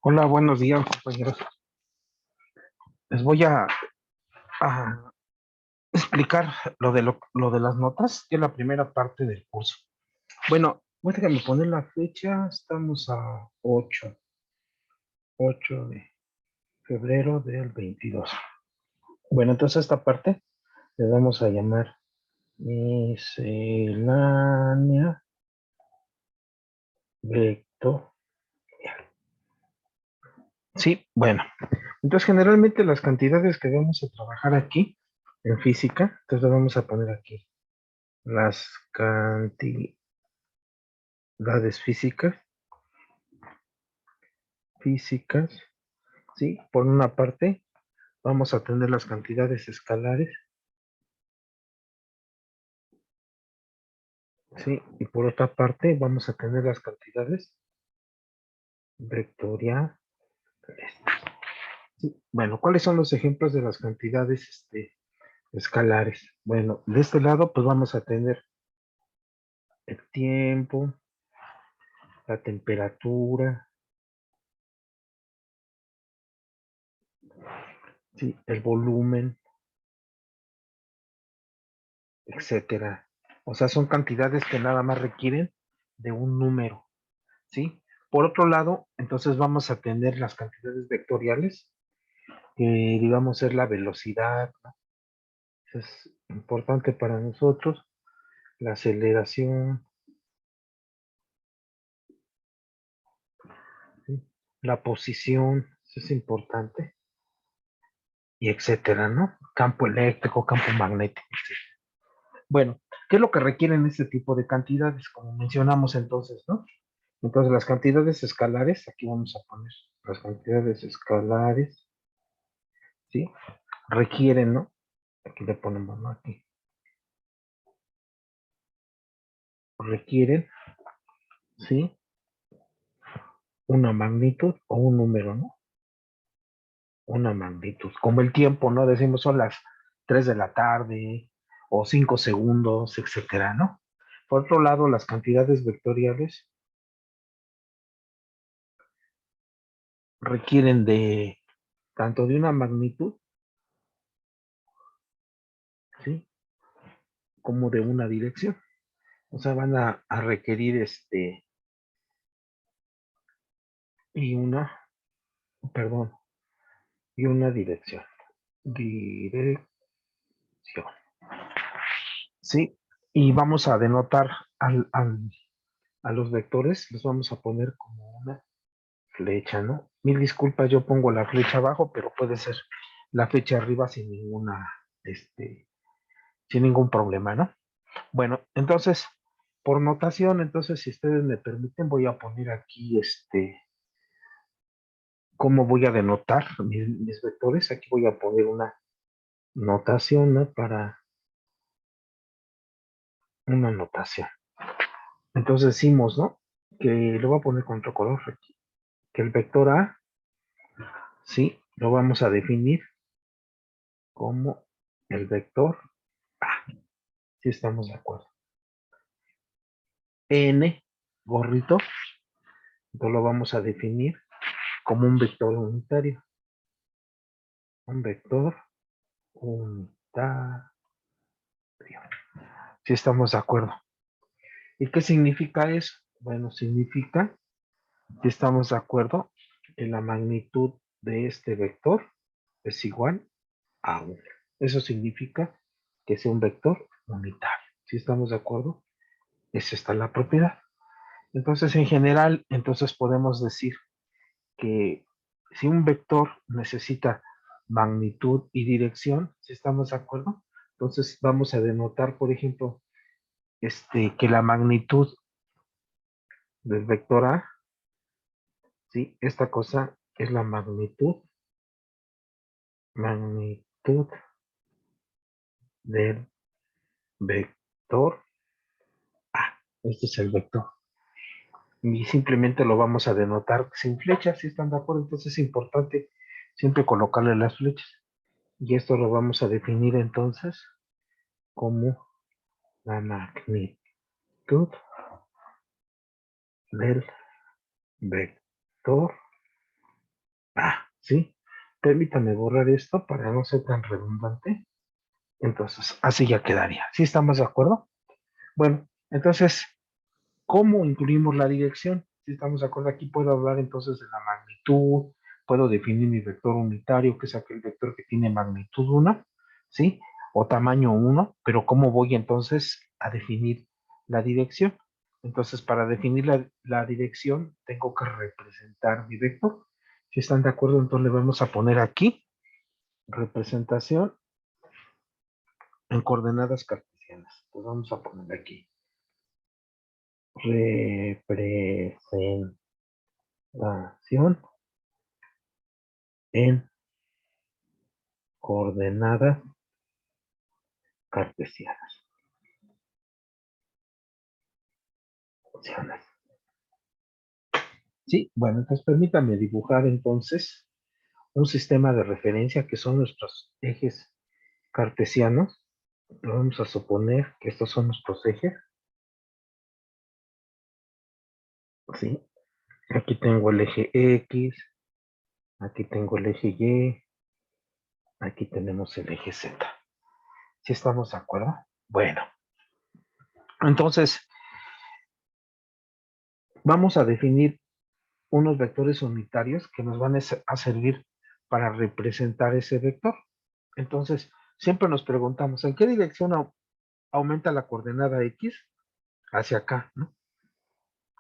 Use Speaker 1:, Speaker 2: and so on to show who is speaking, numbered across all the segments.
Speaker 1: Hola, buenos días, compañeros. Les voy a explicar lo de las notas, que es la primera parte del curso. Bueno, déjame poner la fecha. Estamos a ocho de febrero del 22. Bueno, entonces esta parte le vamos a llamar miscelánea vectorial. Sí, bueno. Entonces generalmente las cantidades que vamos a trabajar aquí en física, entonces le vamos a poner aquí las cantidades físicas, ¿sí? Por una parte, vamos a tener las cantidades escalares, ¿sí? Y por otra parte, vamos a tener las cantidades vectoriales, ¿sí? Bueno, ¿cuáles son los ejemplos de las cantidades escalares? Bueno, de este lado, pues vamos a tener el tiempo, la temperatura, ¿sí? El volumen, etcétera. O sea, son cantidades que nada más requieren de un número, ¿sí? Por otro lado, entonces vamos a tener las cantidades vectoriales, que digamos es la velocidad, ¿no? Eso es importante para nosotros, la aceleración, ¿sí? La posición, eso es importante, y etcétera, ¿no? Campo eléctrico, campo magnético, etcétera. Bueno, ¿qué es lo que requieren este tipo de cantidades? Como mencionamos entonces, ¿no? Entonces las cantidades escalares, aquí vamos a poner las cantidades escalares, ¿sí? Requieren, ¿no? Aquí le ponemos, ¿no? Aquí. Requieren, ¿sí? Una magnitud o un número, ¿no? Una magnitud. Como el tiempo, ¿no? Decimos son las 3 de la tarde o 5 segundos, etcétera, ¿no? Por otro lado, las cantidades vectoriales requieren de tanto de una magnitud, ¿sí? Como de una dirección. O sea, van a requerir y una, perdón, y una dirección. Dirección. Sí, y vamos a denotar a los vectores, los vamos a poner como una flecha, ¿no? Mil disculpas, yo pongo la flecha abajo, pero puede ser la flecha arriba sin sin ningún problema, ¿no? Bueno, entonces, por notación, entonces, si ustedes me permiten, voy a poner aquí, cómo voy a denotar mis vectores. Aquí voy a poner una notación, ¿no? Para una notación. Entonces decimos, ¿no? Que lo voy a poner con otro color aquí. Que el vector A, sí, lo vamos a definir como el vector A. Si estamos de acuerdo. N, gorrito, entonces lo vamos a definir como un vector unitario. Un vector unitario. Si estamos de acuerdo. ¿Y qué significa eso? Bueno, significa que estamos de acuerdo que la magnitud de este vector es igual a 1. Eso significa que sea un vector unitario. Si estamos de acuerdo, es esta la propiedad. Entonces, en general, entonces podemos decir que si un vector necesita magnitud y dirección, si estamos de acuerdo, entonces vamos a denotar, por ejemplo, que la magnitud del vector A, ¿sí? Esta cosa es la magnitud del vector A. Este es el vector. Y simplemente lo vamos a denotar sin flechas, si están de acuerdo. Entonces es importante siempre colocarle las flechas. Y esto lo vamos a definir entonces como la magnitud del vector ¿sí? Permítame borrar esto para no ser tan redundante. Entonces, así ya quedaría. ¿Sí estamos de acuerdo? Bueno, entonces, ¿cómo incluimos la dirección? Si estamos de acuerdo, aquí puedo hablar entonces de la magnitud, puedo definir mi vector unitario, que es aquel vector que tiene magnitud 1, ¿sí? O tamaño 1, pero ¿cómo voy entonces a definir la dirección? Entonces, para definir la dirección, tengo que representar mi vector. Si están de acuerdo, entonces le vamos a poner aquí representación en coordenadas cartesianas. Pues vamos a poner aquí representación en coordenadas cartesianas. Sí, bueno, entonces permítame dibujar entonces un sistema de referencia que son nuestros ejes cartesianos. Vamos a suponer que estos son nuestros ejes. ¿Sí? Aquí tengo el eje X, aquí tengo el eje Y, aquí tenemos el eje Z. ¿Sí estamos de acuerdo? Bueno, entonces vamos a definir unos vectores unitarios que nos van a servir para representar ese vector. Entonces, siempre nos preguntamos, ¿en qué dirección aumenta la coordenada X? Hacia acá, ¿no?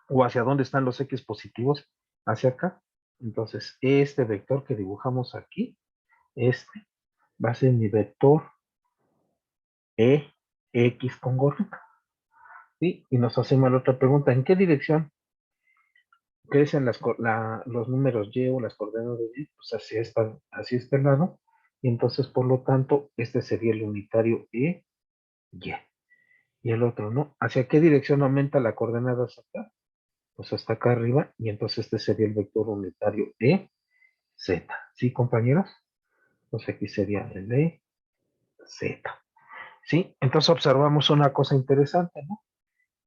Speaker 1: O hacia dónde están los X positivos, hacia acá. Entonces, este vector que dibujamos aquí, este, va a ser mi vector EX con gorro. ¿Sí? Y nos hacemos la otra pregunta, ¿en qué dirección crecen los números Y o las coordenadas Y? Pues hacia este lado. Y entonces, por lo tanto, este sería el unitario Y. Y el otro, ¿no? ¿Hacia qué dirección aumenta la coordenada Z? Pues hasta acá arriba. Y entonces este sería el vector unitario Z. ¿Sí, compañeros? Pues aquí sería el Z. ¿Sí? Entonces observamos una cosa interesante, ¿no?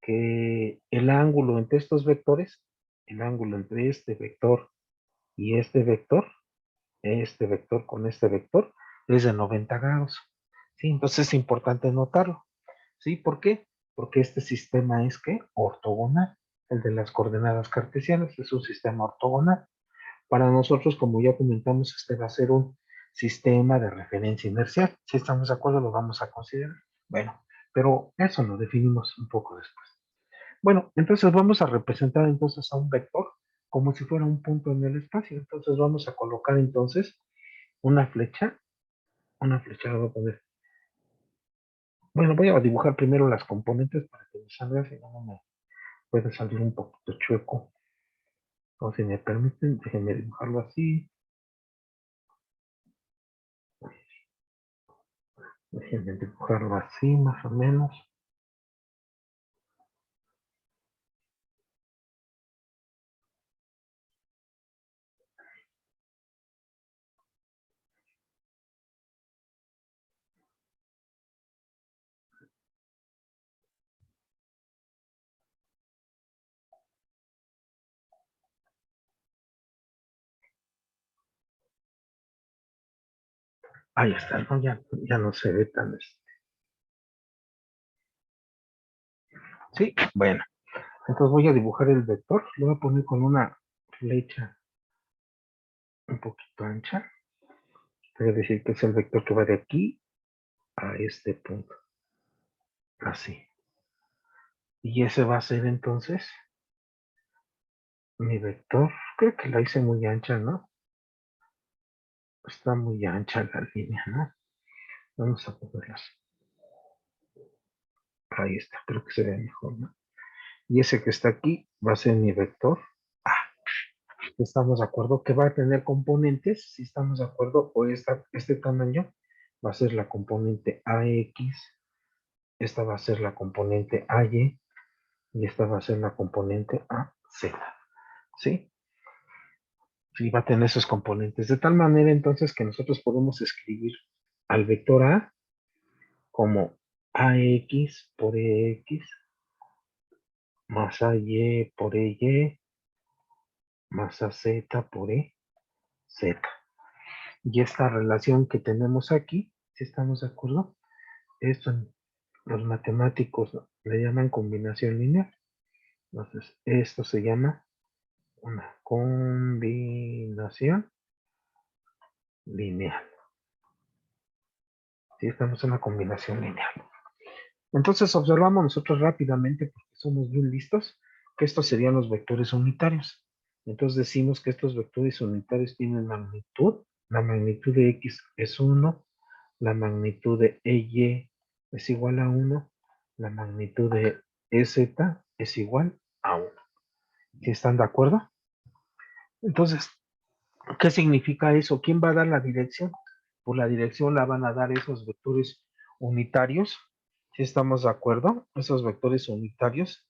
Speaker 1: Que el ángulo entre estos vectores, el ángulo entre este vector y este vector con este vector, es de 90 grados. ¿Sí? Entonces es importante notarlo. ¿Sí? ¿Por qué? Porque este sistema es que ortogonal. El de las coordenadas cartesianas es un sistema ortogonal. Para nosotros, como ya comentamos, este va a ser un sistema de referencia inercial. Si estamos de acuerdo, lo vamos a considerar. Bueno, pero eso lo definimos un poco después. Bueno, entonces vamos a representar entonces a un vector como si fuera un punto en el espacio. Entonces vamos a colocar entonces una flecha la voy a poner. Bueno, voy a dibujar primero las componentes para que me salga, si no me puede salir un poquito chueco. O si me permiten, déjenme dibujarlo así. Déjenme dibujarlo así, más o menos. Ahí está, ¿no? Ya no se ve tan... Sí, bueno. Entonces voy a dibujar el vector. Lo voy a poner con una flecha un poquito ancha. Voy a decir que es el vector que va de aquí a este punto. Así. Y ese va a ser entonces mi vector. Creo que la hice muy ancha, ¿no? Está muy ancha la línea, ¿no? Vamos a ponerlas. Ahí está, creo que se ve mejor, ¿no? Y ese que está aquí va a ser mi vector. Ah, estamos de acuerdo que va a tener componentes. Si estamos de acuerdo, o este tamaño va a ser la componente AX, esta va a ser la componente AY y esta va a ser la componente AZ. ¿Sí? Sí, va a tener esos componentes. De tal manera entonces que nosotros podemos escribir al vector A como AX por EX más AY por EY más AZ por EZ. Z. Y esta relación que tenemos aquí, si estamos de acuerdo, esto los matemáticos le llaman combinación lineal. Entonces, esto se llama una combinación lineal. Si estamos en una combinación lineal. Entonces observamos nosotros rápidamente, porque somos bien listos, que estos serían los vectores unitarios. Entonces decimos que estos vectores unitarios tienen magnitud. La magnitud de X es 1, la magnitud de EY es igual a 1, la magnitud de EZ es igual a 1. ¿Sí están de acuerdo? Entonces, ¿qué significa eso? ¿Quién va a dar la dirección? Por la dirección la van a dar esos vectores unitarios. ¿Sí estamos de acuerdo? Esos vectores unitarios,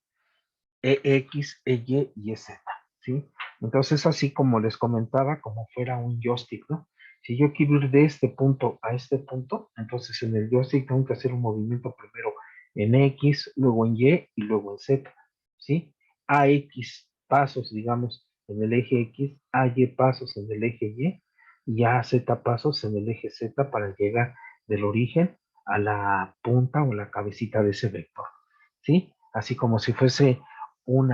Speaker 1: EX, EY y EZ. ¿Sí? Entonces, así como les comentaba, como fuera un joystick, ¿no? Si yo quiero ir de este punto a este punto, entonces en el joystick tengo que hacer un movimiento primero en X, luego en Y y luego en Z. ¿Sí? AX pasos, digamos, en el eje X, AY pasos en el eje y AZ pasos en el eje Z para llegar del origen a la punta o la cabecita de ese vector. ¿Sí? Así como si fuese un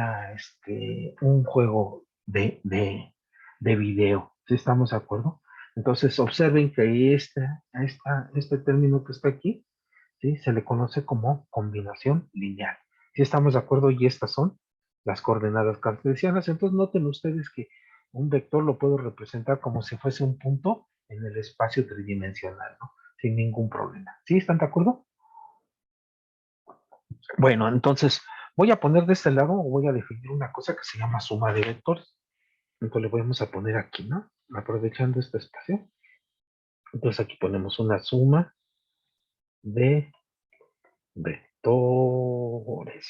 Speaker 1: juego de video. ¿Sí estamos de acuerdo? Entonces observen que este término que está aquí, ¿sí? Se le conoce como combinación lineal. ¿Sí estamos de acuerdo? Y estas son las coordenadas cartesianas. Entonces noten ustedes que un vector lo puedo representar como si fuese un punto en el espacio tridimensional, ¿no? Sin ningún problema. ¿Sí están de acuerdo? Bueno, entonces voy a poner de este lado, voy a definir una cosa que se llama suma de vectores. Entonces le vamos a poner aquí, ¿no? Aprovechando este espacio. Entonces aquí ponemos una suma de vectores.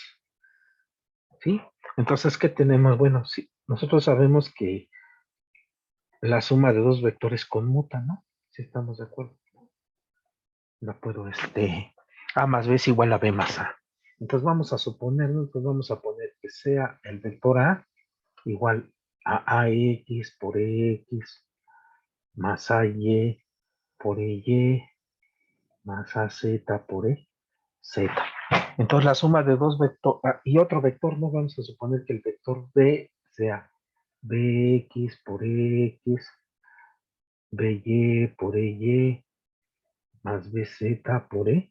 Speaker 1: ¿Sí? Entonces, ¿qué tenemos? Bueno, sí, nosotros sabemos que la suma de dos vectores conmuta, ¿no? Si estamos de acuerdo. La puedo, A más B es igual a B más A. Entonces vamos a suponer, ¿no? Entonces vamos a poner que sea el vector A igual a AX por X más AY por EY más AZ por EZ. Entonces la suma de dos vectores y otro vector, no vamos a suponer que el vector B sea BX por X, BY por EY más BZ por EZ.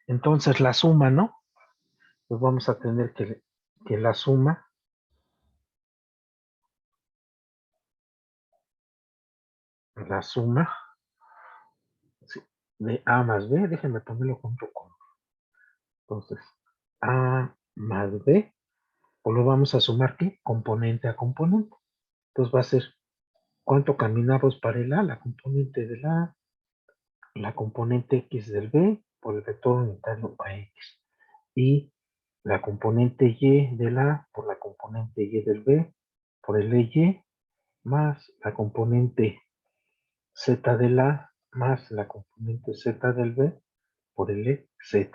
Speaker 1: Entonces la suma, ¿no? Pues vamos a tener que la suma ¿sí? De A más B, déjenme ponerlo junto con. Entonces, A más B, pues lo vamos a sumar, ¿qué? Componente a componente. Entonces va a ser cuánto caminamos para el A, la componente del A, la componente X del B, por el vector unitario AX. Y la componente Y del A, por la componente Y del B, por el EY, más la componente Z del A, más la componente Z del B, por el EZ.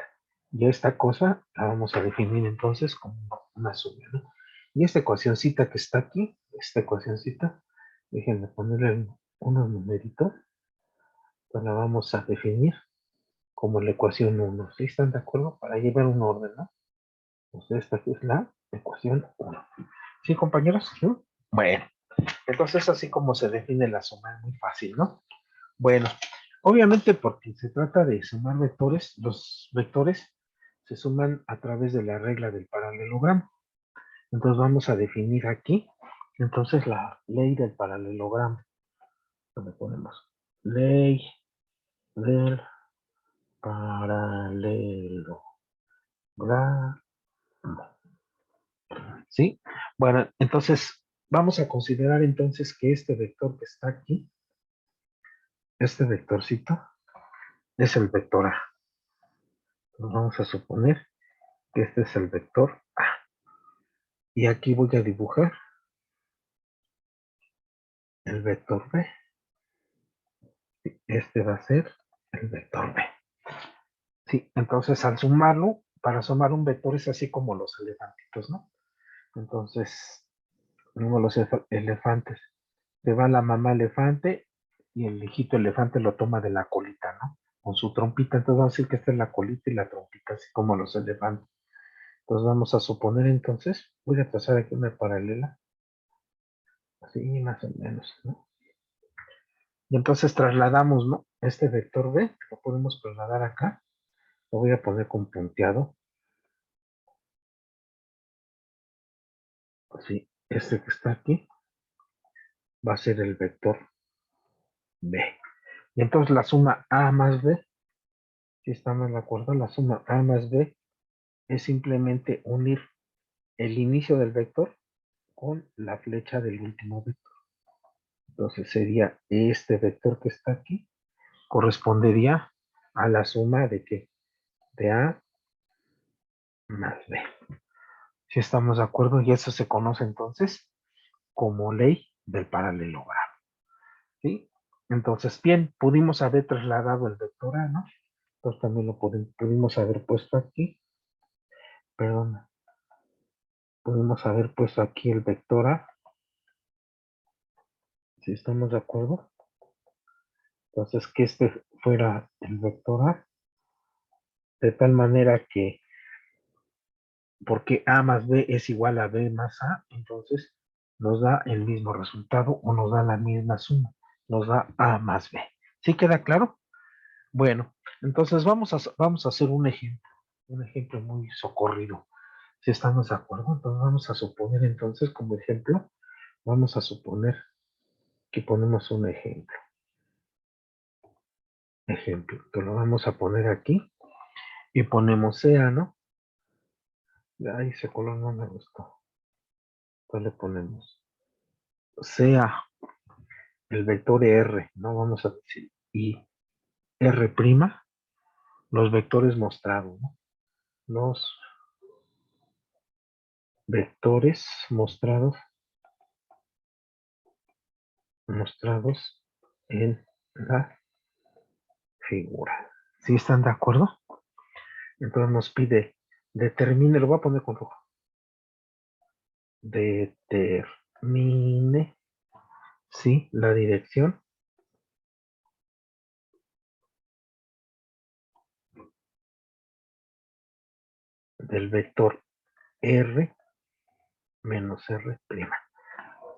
Speaker 1: Y esta cosa la vamos a definir entonces como una suma, ¿no? Y esta ecuacióncita que está aquí, esta ecuacióncita, déjenme ponerle unos numeritos, pues la vamos a definir como la ecuación 1. ¿Sí están de acuerdo? Para llevar un orden, ¿no? Pues esta es la ecuación 1. ¿Sí, compañeros? ¿Sí? Bueno, entonces así como se define la suma, es muy fácil, ¿no? Bueno, obviamente porque se trata de sumar vectores, los vectores se suman a través de la regla del paralelogramo. Entonces vamos a definir aquí, entonces la ley del paralelogramo. Donde ponemos ley del paralelogramo. ¿Sí? Bueno, entonces vamos a considerar entonces que este vector que está aquí, este vectorcito, es el vector A. Entonces vamos a suponer que este es el vector A. Y aquí voy a dibujar el vector B. Este va a ser el vector B. Sí, entonces al sumarlo, para sumar un vector es así como los elefantitos, ¿no? Entonces, tenemos los elefantes. Se va la mamá elefante y el hijito elefante lo toma de la colita, ¿no? Con su trompita. Entonces vamos a decir que esta es la colita y la trompita, así como los elefantes. Entonces vamos a suponer entonces, voy a trazar aquí una paralela, así más o menos, ¿no? Y entonces trasladamos, ¿no? Este vector B, lo podemos trasladar acá, lo voy a poner con punteado, así, este que está aquí va a ser el vector B. Y entonces la suma A más B, si estamos de acuerdo, la suma A más B es simplemente unir el inicio del vector con la flecha del último vector. Entonces sería este vector que está aquí, correspondería a la suma de que de A más B. Si estamos de acuerdo, y eso se conoce entonces como ley del paralelogramo. ¿Sí? Entonces, bien, pudimos haber trasladado el vector A, ¿no? Entonces también lo pudimos haber puesto aquí, perdón, pudimos haber puesto aquí el vector A, si estamos de acuerdo. Entonces, que este fuera el vector A, de tal manera que, porque A más B es igual a B más A, entonces nos da el mismo resultado o nos da la misma suma, nos da A más B. ¿Sí queda claro? Bueno, entonces vamos a hacer un ejemplo muy socorrido. Si estamos de acuerdo, entonces vamos a suponer entonces como ejemplo, vamos a suponer que ponemos un ejemplo. Entonces lo vamos a poner aquí y ponemos sea, ¿no? Ay, ese color no me gustó. Entonces le ponemos sea el vector R, ¿no? Vamos a decir y R', los vectores mostrados, ¿no? Los vectores mostrados en la figura. ¿Sí están de acuerdo? Entonces nos pide, determine, lo voy a poner con rojo. Determine, sí, la dirección del vector R menos R'.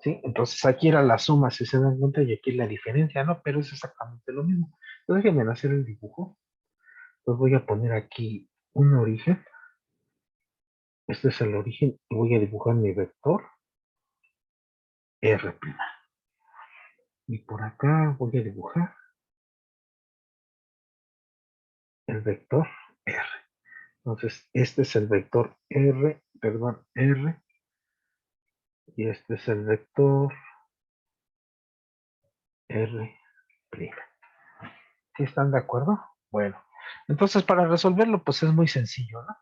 Speaker 1: ¿Sí? Entonces aquí era la suma, si se dan cuenta, y aquí la diferencia, ¿no? Pero es exactamente lo mismo. Entonces déjenme hacer el dibujo. Entonces voy a poner aquí un origen. Este es el origen y voy a dibujar mi vector R'. Y por acá voy a dibujar el vector R. Entonces, este es el vector R, perdón, R, y este es el vector R'. ¿Sí están de acuerdo? Bueno, entonces para resolverlo, pues es muy sencillo, ¿no?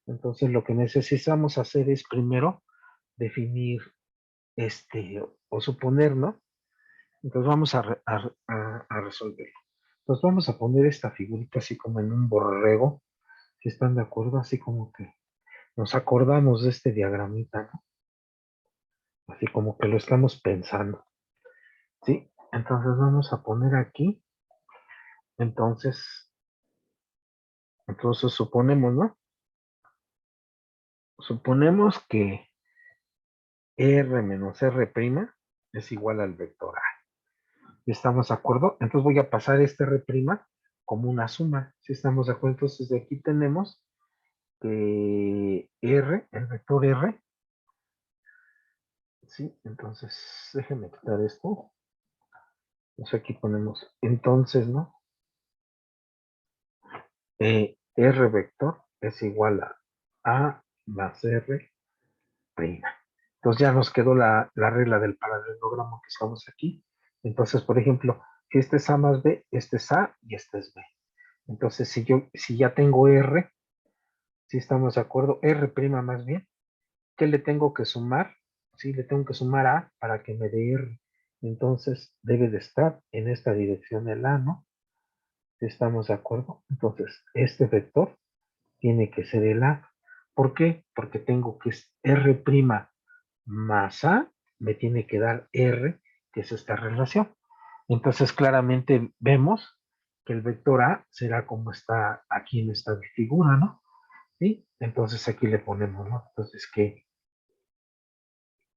Speaker 1: Entonces lo que necesitamos hacer es primero definir o suponer, ¿no? Entonces vamos a resolverlo. Entonces vamos a poner esta figurita así como en un borrego, si están de acuerdo, así como que nos acordamos de este diagramita, ¿no? Así como que lo estamos pensando, ¿sí? Entonces vamos a poner aquí, entonces suponemos, ¿no? Suponemos que R menos R' es igual al vector A. ¿Estamos de acuerdo? Entonces voy a pasar este R' como una suma. Si estamos de acuerdo, entonces de aquí tenemos que R, el vector R, ¿sí? Entonces déjenme quitar esto. Entonces aquí ponemos, entonces, ¿no? R vector es igual a más R'. Entonces ya nos quedó la regla del paralelogramo que estamos aquí. Entonces, por ejemplo, si este es A más B, este es A y este es B. Entonces, si ya tengo R, si estamos de acuerdo, R' más bien, ¿qué le tengo que sumar? Sí, le tengo que sumar A para que me dé R. Entonces, debe de estar en esta dirección el A, ¿no? Si estamos de acuerdo. Entonces, este vector tiene que ser el A. ¿Por qué? Porque tengo que R' más A me tiene que dar R, que es esta relación. Entonces claramente vemos que el vector A será como está aquí en esta figura, ¿no? ¿Sí? Entonces aquí le ponemos, ¿no? Entonces que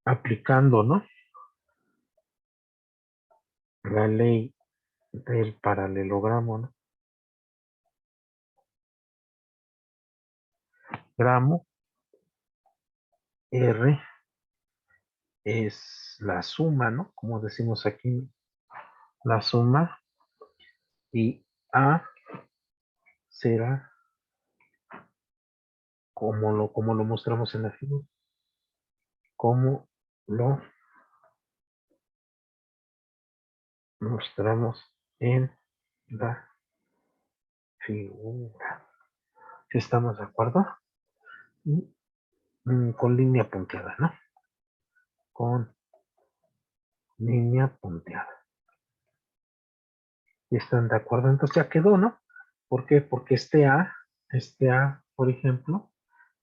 Speaker 1: aplicando, ¿no? La ley del paralelogramo, ¿no? Gramo R es la suma, ¿no? Como decimos aquí, la suma, y A será como lo mostramos en la figura, como lo mostramos en la figura. ¿Sí estamos de acuerdo? Y con línea punteada, ¿no? Con línea punteada. ¿Y están de acuerdo? Entonces ya quedó, ¿no? ¿Por qué? Porque este A, por ejemplo,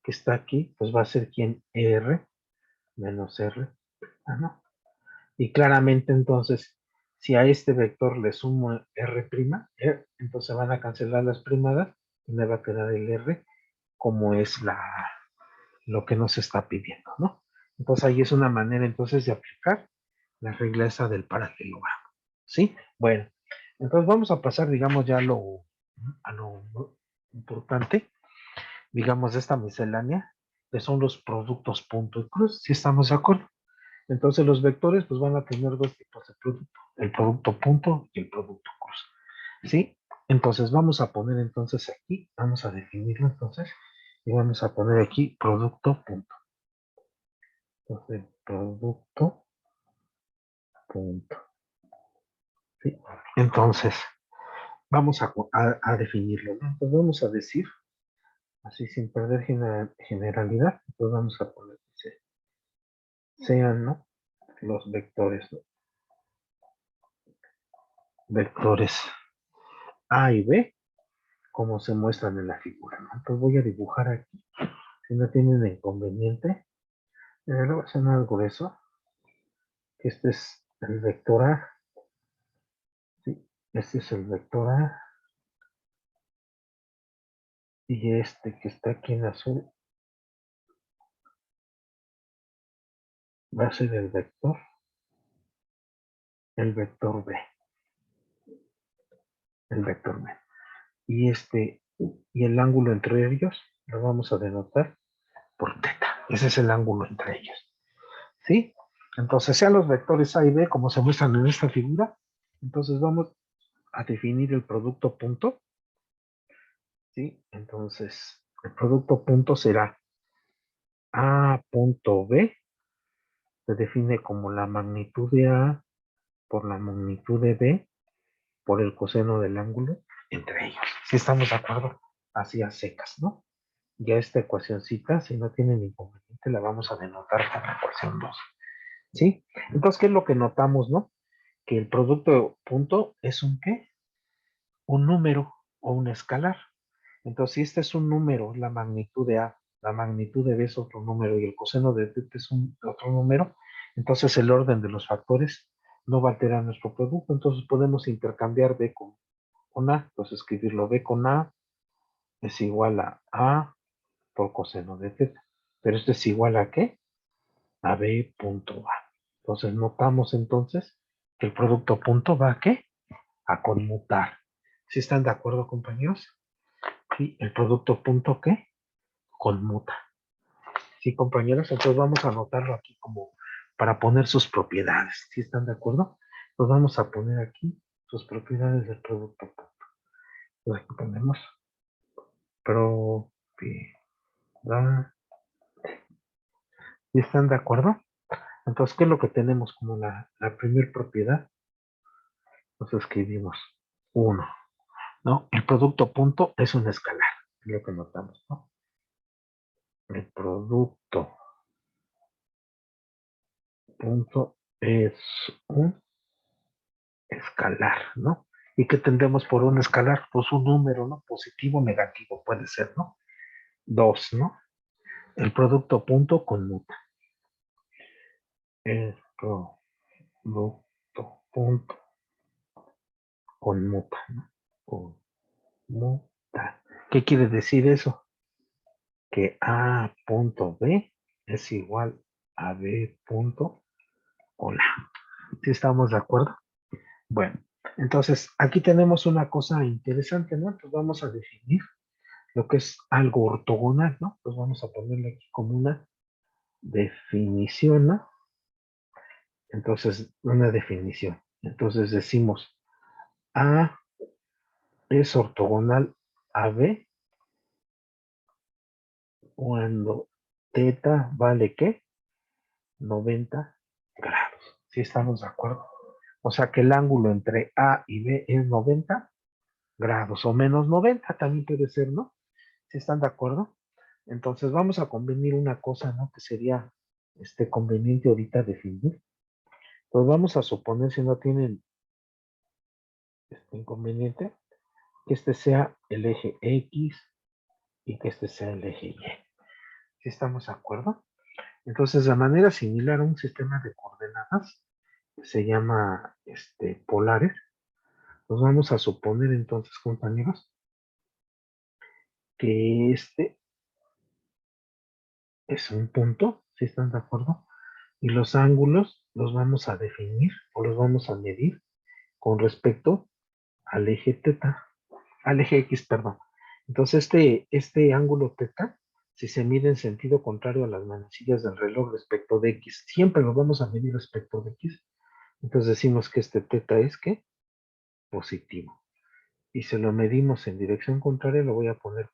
Speaker 1: que está aquí, pues va a ser quien R menos R. Ah, ¿no? Y claramente entonces, si a este vector le sumo R', entonces van a cancelar las primadas y me va a quedar el R como es lo que nos está pidiendo, ¿no? Entonces ahí es una manera entonces de aplicar la regla esa del paralelogramo, ¿sí? Bueno, entonces vamos a pasar, digamos, ya a lo importante, digamos, de esta miscelánea, que son los productos punto y cruz, ¿sí estamos de acuerdo? Entonces los vectores pues van a tener dos tipos de producto, el producto punto y el producto cruz, ¿sí? Entonces vamos a poner entonces aquí, vamos a definirlo entonces, y vamos a poner aquí producto punto. Entonces, producto punto. ¿Sí? Entonces, vamos a definirlo, ¿no? Entonces vamos a decir, así sin perder generalidad, entonces vamos a poner que sean, ¿no? Los vectores, ¿no? Vectores A y B, como se muestran en la figura, ¿no? Entonces voy a dibujar aquí, si no tienen inconveniente, le voy a hacer algo de eso, que este es el vector A, ¿sí? Este es el vector A, y este que está aquí en azul va a ser el vector B, el vector B. Y el ángulo entre ellos lo vamos a denotar por teta. Ese es el ángulo entre ellos. ¿Sí? Entonces, sean los vectores A y B como se muestran en esta figura, entonces vamos a definir el producto punto. ¿Sí? Entonces, el producto punto será A punto B, se define como la magnitud de A por la magnitud de B por el coseno del ángulo entre ellos. Si estamos de acuerdo, así a secas, ¿no? Ya esta ecuacióncita, si no tienen inconveniente, la vamos a denotar como ecuación 2. ¿Sí? Entonces, ¿qué es lo que notamos, no? Que el producto punto es un ¿qué? Un número o un escalar. Entonces, si este es un número, la magnitud de A, la magnitud de B es otro número y el coseno de B es otro número, entonces el orden de los factores no va a alterar nuestro producto. Entonces podemos intercambiar B con A. Entonces escribirlo B con A es igual a A por coseno de θ. Pero esto es igual a ¿qué? A B punto A. Entonces notamos entonces que el producto punto va a ¿qué? A conmutar. ¿Sí están de acuerdo, compañeros? Sí, el producto punto ¿qué? Conmuta. Sí, compañeros, entonces vamos a anotarlo aquí como para poner sus propiedades. ¿Sí están de acuerdo? Pues vamos a poner aquí sus propiedades del producto punto. Entonces aquí ponemos propiedad. ¿Sí están de acuerdo? Entonces, ¿qué es lo que tenemos como la primera propiedad? Nos escribimos 1, ¿no? El producto punto es un escalar, es lo que notamos, ¿no? El producto punto es un escalar, ¿no? ¿Y qué tendremos por un escalar? Pues un número, ¿no? Positivo o negativo puede ser, ¿no? 2, ¿no? El producto punto conmuta. El producto punto conmuta, ¿no? Conmuta. ¿Qué quiere decir eso? Que A punto B es igual a B punto hola. ¿Sí estamos de acuerdo? Bueno, entonces aquí tenemos una cosa interesante, ¿no? Pues vamos a definir lo que es algo ortogonal, ¿no? Pues vamos a ponerle aquí como una definición, ¿no? Entonces, una definición. Entonces decimos A es ortogonal a B cuando teta vale ¿qué? 90 grados. ¿Sí estamos de acuerdo? O sea que el ángulo entre A y B es 90 grados o menos 90 también puede ser, ¿no? ¿Sí están de acuerdo? Entonces vamos a convenir una cosa, ¿no? Que sería conveniente ahorita definir. Pues vamos a suponer, si no tienen inconveniente, que este sea el eje X y que este sea el eje Y. ¿Sí estamos de acuerdo? Entonces, de manera similar a un sistema de coordenadas, que se llama polares, pues vamos a suponer entonces, compañeros, que este es un punto, ¿sí están de acuerdo? Y los ángulos los vamos a definir o los vamos a medir con respecto al eje teta, al eje X, perdón. Entonces, este ángulo teta, si se mide en sentido contrario a las manecillas del reloj respecto de X, siempre lo vamos a medir respecto de X. Entonces decimos que este teta es ¿qué? Positivo. Y si lo medimos en dirección contraria, lo voy a poner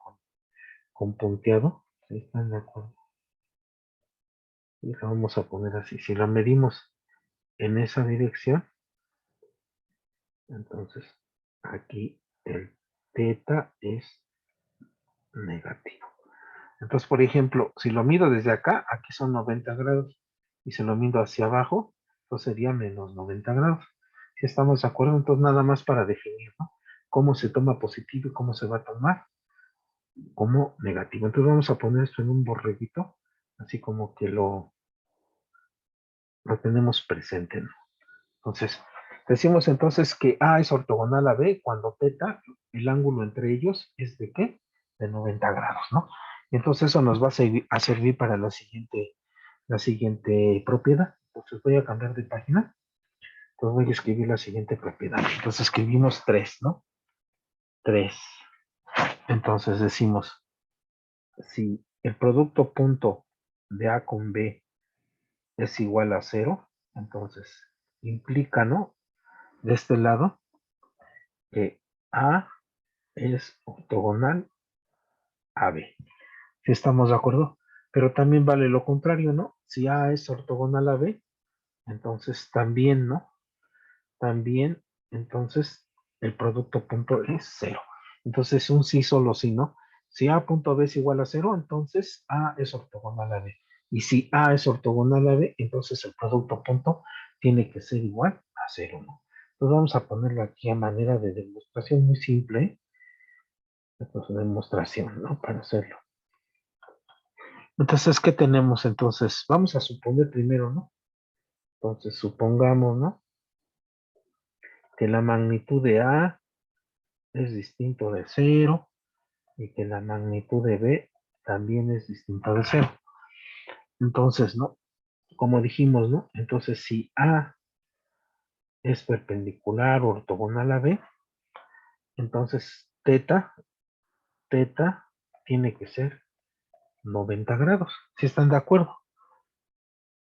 Speaker 1: con punteado. ¿Sí están de acuerdo? Y lo vamos a poner así. Si lo medimos en esa dirección, entonces aquí el teta es negativo. Entonces, por ejemplo, si lo mido desde acá, aquí son 90 grados. Y si lo mido hacia abajo, pues sería menos 90 grados. Si estamos de acuerdo, entonces nada más para definir, ¿no? Cómo se toma positivo y cómo se va a tomar como negativo. Entonces vamos a poner esto en un borreguito, así como que lo tenemos presente, ¿no? Entonces, decimos entonces que A es ortogonal a B cuando teta, el ángulo entre ellos es de ¿qué? De 90 grados, ¿no? Y entonces eso nos va a servir para la siguiente propiedad. Entonces voy a cambiar de página. Entonces voy a escribir la siguiente propiedad. Entonces escribimos 3, ¿no? 3. Entonces decimos, si el producto punto de A con B es igual a 0, entonces implica, ¿no? De este lado, que A es ortogonal a B. Si estamos de acuerdo, pero también vale lo contrario, ¿no? Si A es ortogonal a B, entonces también, ¿no? También, entonces, el producto punto es 0. Entonces, un sí solo sí, ¿no? Si A punto B es igual a 0, entonces A es ortogonal a B. Y si A es ortogonal a B, entonces el producto punto tiene que ser igual a 0, ¿no? Entonces vamos a ponerlo aquí a manera de demostración muy simple, ¿eh? Entonces, demostración, ¿no? Para hacerlo. Entonces, ¿qué tenemos entonces? Vamos a suponer primero, ¿no? Entonces, supongamos, ¿no? Que la magnitud de A es distinto de 0 y que la magnitud de B también es distinta de 0. Entonces, ¿no? Como dijimos, ¿no? Entonces, si A es perpendicular o ortogonal a B, entonces teta tiene que ser 90 grados. ¿Sí están de acuerdo?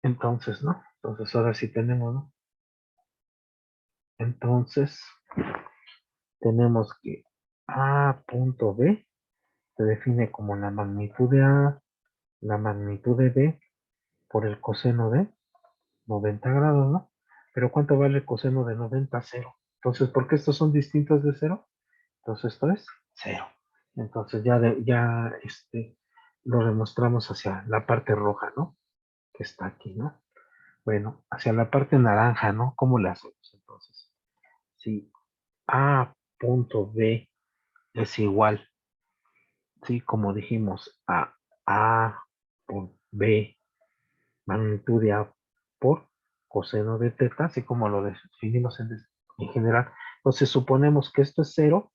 Speaker 1: Entonces, ¿no? Entonces, ahora sí tenemos, ¿no? Entonces, tenemos que A punto B se define como la magnitud de A, la magnitud de B por el coseno de 90 grados, ¿no? Pero ¿cuánto vale el coseno de 90? 0. Entonces, ¿por qué estos son distintos de 0? Entonces, esto es 0. Entonces, lo demostramos hacia la parte roja, ¿no? Que está aquí, ¿no? Bueno, hacia la parte naranja, ¿no? ¿Cómo le hacemos entonces? Si A punto B es igual, ¿sí? Como dijimos, A por B, magnitud de A por coseno de teta, así como lo definimos en general. Entonces suponemos que esto es 0,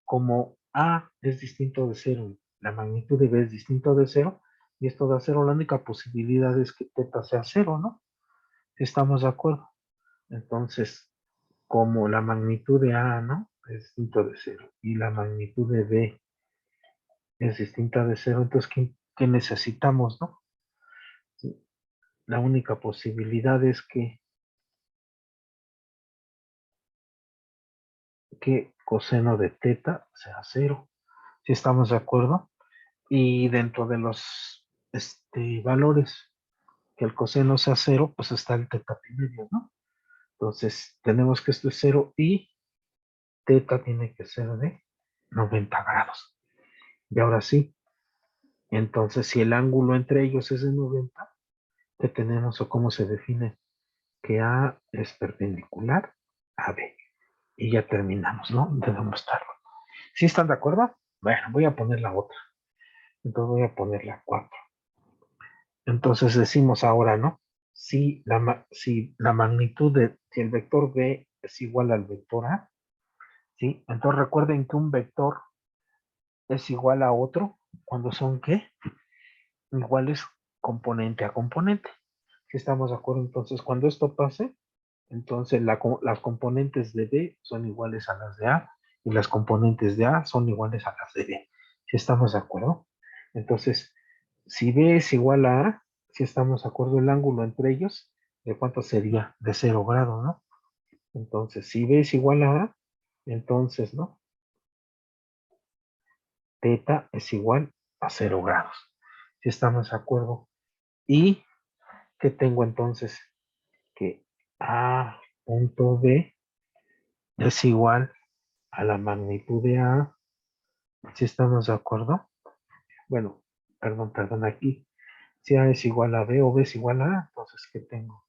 Speaker 1: como A es distinto de 0, la magnitud de B es distinto de 0, y esto da 0, la única posibilidad es que teta sea 0, ¿no? ¿Estamos de acuerdo? Entonces, como la magnitud de A, ¿no? Es distinto de 0, y la magnitud de B es distinta de 0, entonces, ¿qué necesitamos, no? Sí, la única posibilidad es que coseno de teta sea 0. ¿Sí estamos de acuerdo? Y dentro de los valores que el coseno sea 0, pues está el teta medio, ¿no? Entonces, tenemos que esto es 0 y teta tiene que ser de 90 grados. Y ahora sí, entonces si el ángulo entre ellos es de 90, ¿qué tenemos o cómo se define? Que A es perpendicular a B. Y ya terminamos, ¿no? De demostrarlo. ¿Sí están de acuerdo? Bueno, voy a poner la otra. Entonces voy a poner la 4. Entonces decimos ahora, ¿no? Si la magnitud si el vector B es igual al vector A, ¿sí? Entonces recuerden que un vector es igual a otro cuando son, ¿qué? Iguales componente a componente. ¿Sí estamos de acuerdo? Entonces, cuando esto pase, entonces las componentes de B son iguales a las de A y las componentes de A son iguales a las de B. ¿Sí estamos de acuerdo? Entonces, si B es igual a A, si estamos de acuerdo, el ángulo entre ellos, ¿de cuánto sería? De 0 grado, ¿no? Entonces, si B es igual a A, entonces, ¿no? Teta es igual a 0 grados. Si estamos de acuerdo. ¿Y qué tengo entonces? Que A punto B es igual a la magnitud de A. Si estamos de acuerdo. Bueno, perdón, aquí. Si A es igual a B o B es igual a A, entonces, ¿qué tengo?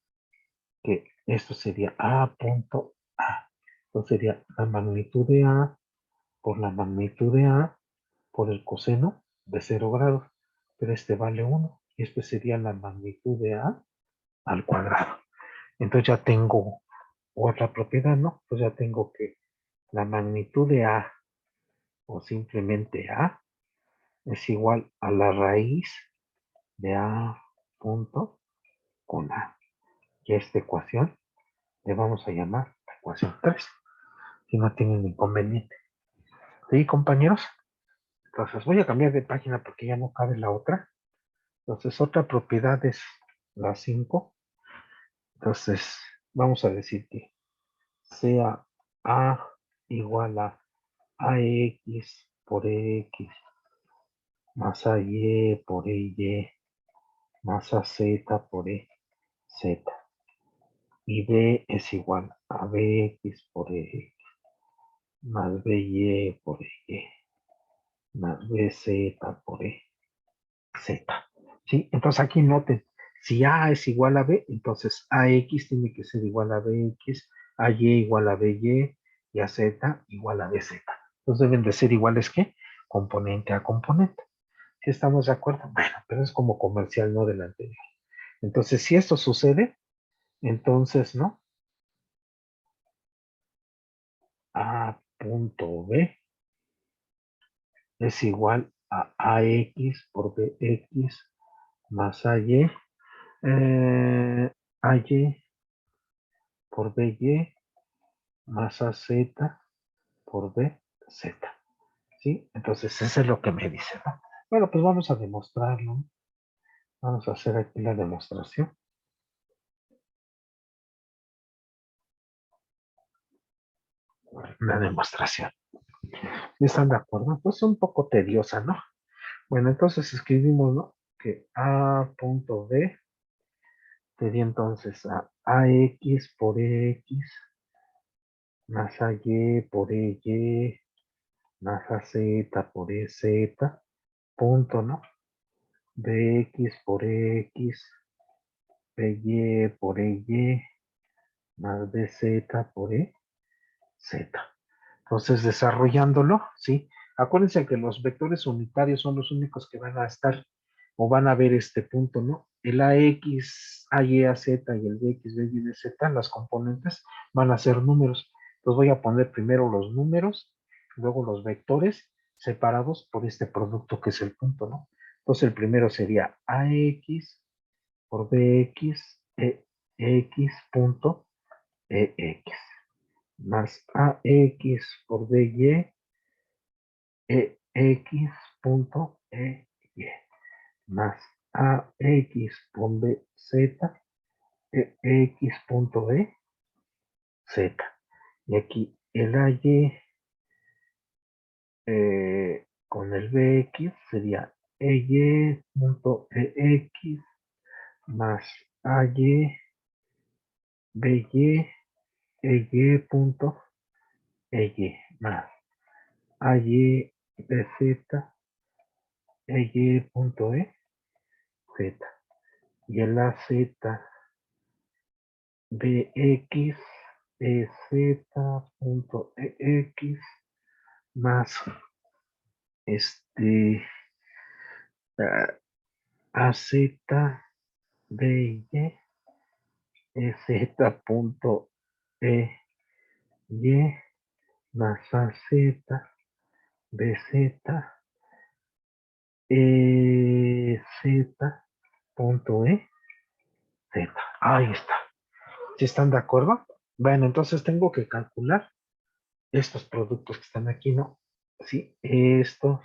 Speaker 1: Que esto sería A punto A. Entonces sería la magnitud de A por la magnitud de A por el coseno de 0 grados. Pero este vale 1 y este sería la magnitud de A al cuadrado. Entonces ya tengo otra propiedad, ¿no? Pues ya tengo que la magnitud de A o simplemente A es igual a la raíz de A punto con A. Y esta ecuación le vamos a llamar la ecuación 3, si no tienen inconveniente. ¿Sí, compañeros? Entonces voy a cambiar de página porque ya no cabe la otra. Entonces otra propiedad es la 5. Entonces vamos a decir que sea A igual a AX por X más AY por EY más AZ por EZ. Y B es igual a BX por X más BY por Y más BZ por Z. ¿Sí? Entonces aquí noten, si A es igual a B, entonces AX tiene que ser igual a BX, AY igual a BY y AZ igual a BZ. Entonces deben de ser iguales, ¿qué? Componente a componente. ¿Sí estamos de acuerdo? Bueno, pero es como comercial, no del anterior. Entonces, si esto sucede, entonces, ¿no? A punto B es igual a AX por BX más AY, AY por BY más AZ por BZ. ¿Sí? Entonces, eso es lo que me dice, ¿no? Bueno, pues vamos a demostrarlo. Vamos a hacer aquí la demostración. La demostración. ¿Están de acuerdo? Pues un poco tediosa, ¿no? Bueno, entonces escribimos, ¿no? Que A punto B sería entonces a AX por X más AY por EY más AZ por EZ, punto, ¿no? BX por X, BY por EY más BZ por EZ. Entonces, desarrollándolo, ¿sí? Acuérdense que los vectores unitarios son los únicos que van a estar o van a ver este punto, ¿no? el AX, AY, AZ y el BX, BY, BZ, las componentes van a ser números. Entonces voy a poner primero los números, luego los vectores separados por este producto que es el punto, ¿no? Entonces el primero sería AX por BX, EX punto EX, más AX por BY, EX punto EY, más AX por BZ, EX punto EZ. Y aquí el AY con el BX sería EY punto EX más AY, BY, EY punto EY más AY, BZ, EY punto EZ. Y el AZ, BX, EZ punto EX más AZ, BY, EZ punto EY más AZ, BZ, EZ punto EZ. Ahí está. ¿Sí están de acuerdo? Bueno, entonces tengo que calcular estos productos que están aquí, ¿no? Sí, estos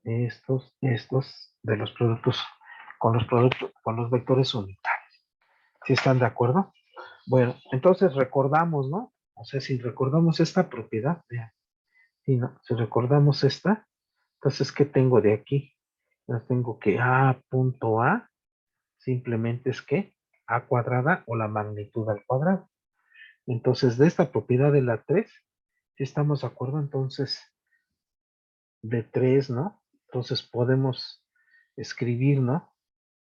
Speaker 1: de los productos, con los vectores unitarios. ¿Sí están de acuerdo? Bueno, entonces recordamos, ¿no? O sea, si recordamos esta propiedad, vean, sí, ¿no? Si recordamos esta, entonces, ¿qué tengo de aquí? Entonces tengo que A punto A simplemente es que A cuadrada o la magnitud al cuadrado. Entonces, de esta propiedad de la 3, si estamos de acuerdo, entonces, de 3, ¿no? Entonces podemos escribir, ¿no?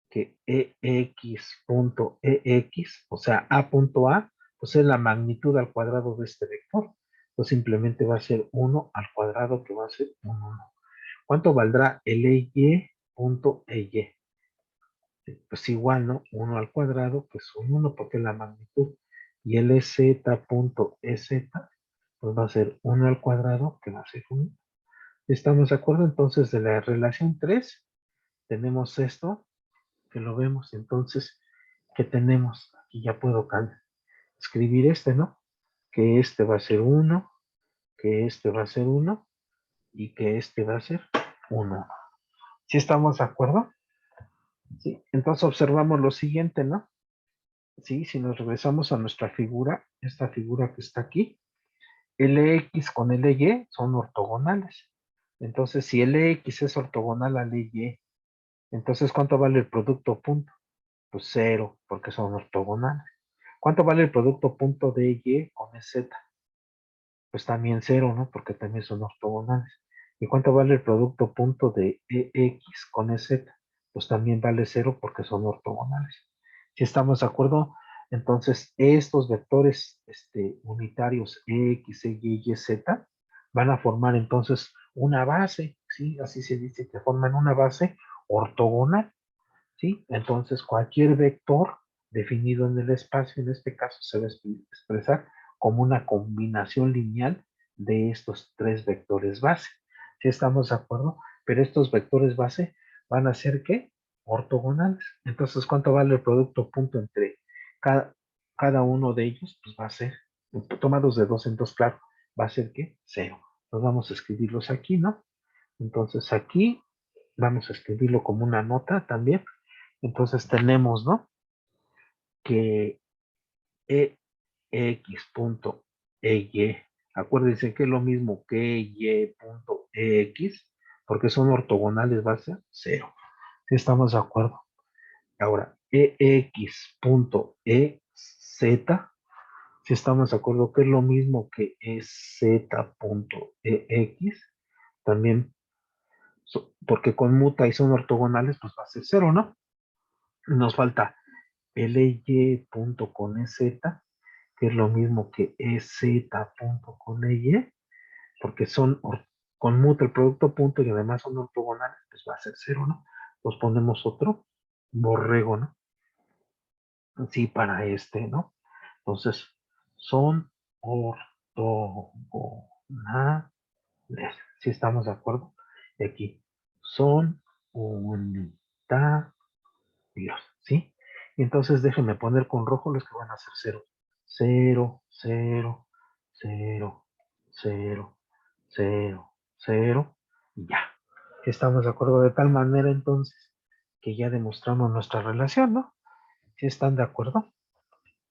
Speaker 1: Que EX punto EX, o sea, A punto A, pues es la magnitud al cuadrado de este vector. Entonces simplemente va a ser 1 al cuadrado, que va a ser 1. ¿Cuánto valdrá el EY punto EY? Pues igual, ¿no? 1 al cuadrado, que es un 1 porque es la magnitud. Y el EZ punto EZ, pues va a ser 1 al cuadrado, que va a ser 1. ¿Estamos de acuerdo? Entonces, de la relación 3, tenemos esto, que lo vemos. Entonces, ¿qué tenemos? Aquí ya puedo escribir este, ¿no? Que este va a ser 1, que este va a ser 1 y que este va a ser 1. ¿Sí estamos de acuerdo? Sí. Entonces observamos lo siguiente, ¿no? Sí, si nos regresamos a nuestra figura, esta figura que está aquí, LX con LY son ortogonales. Entonces, si LX es ortogonal a LY, entonces, ¿cuánto vale el producto punto? Pues 0, porque son ortogonales. ¿Cuánto vale el producto punto de Y con Z? Pues también 0, ¿no? Porque también son ortogonales. ¿Y cuánto vale el producto punto de EX con EZ? Pues también vale 0 porque son ortogonales. Si estamos de acuerdo, entonces estos vectores unitarios EX, EY y Z van a formar entonces una base, ¿sí? Así se dice que forman una base ortogonal. ¿Sí? Entonces, cualquier vector definido en el espacio, en este caso, se va a expresar como una combinación lineal de estos tres vectores base. ¿Sí estamos de acuerdo? Pero estos vectores base van a ser, ¿qué? Ortogonales. Entonces, ¿cuánto vale el producto punto entre cada uno de ellos? Pues va a ser, tomados de dos en dos, claro, va a ser, ¿qué? 0. Entonces, vamos a escribirlos aquí, ¿no? Entonces, aquí vamos a escribirlo como una nota también. Entonces tenemos, ¿no? Que EX punto EY, acuérdense que es lo mismo que Y punto EX, porque son ortogonales, va a ser 0. ¿Sí estamos de acuerdo? Ahora, EX punto EZ, si estamos de acuerdo que es lo mismo que EZ punto EX, también, porque conmuta y son ortogonales, pues va a ser 0, ¿no? Nos falta LY punto con EZ, que es lo mismo que EZ punto con EY, porque son conmuta el producto punto y además son ortogonales, pues va a ser 0, ¿no? Pues ponemos otro, borrego, ¿no? Sí, para este, ¿no? Entonces, son ortogonales. ¿Sí estamos de acuerdo? Y aquí, son unitarios, ¿sí? Y entonces déjenme poner con rojo los que van a ser cero. Cero, cero, cero, cero, cero, cero, y ya. Estamos de acuerdo de tal manera entonces que ya demostramos nuestra relación, ¿no? ¿Sí están de acuerdo?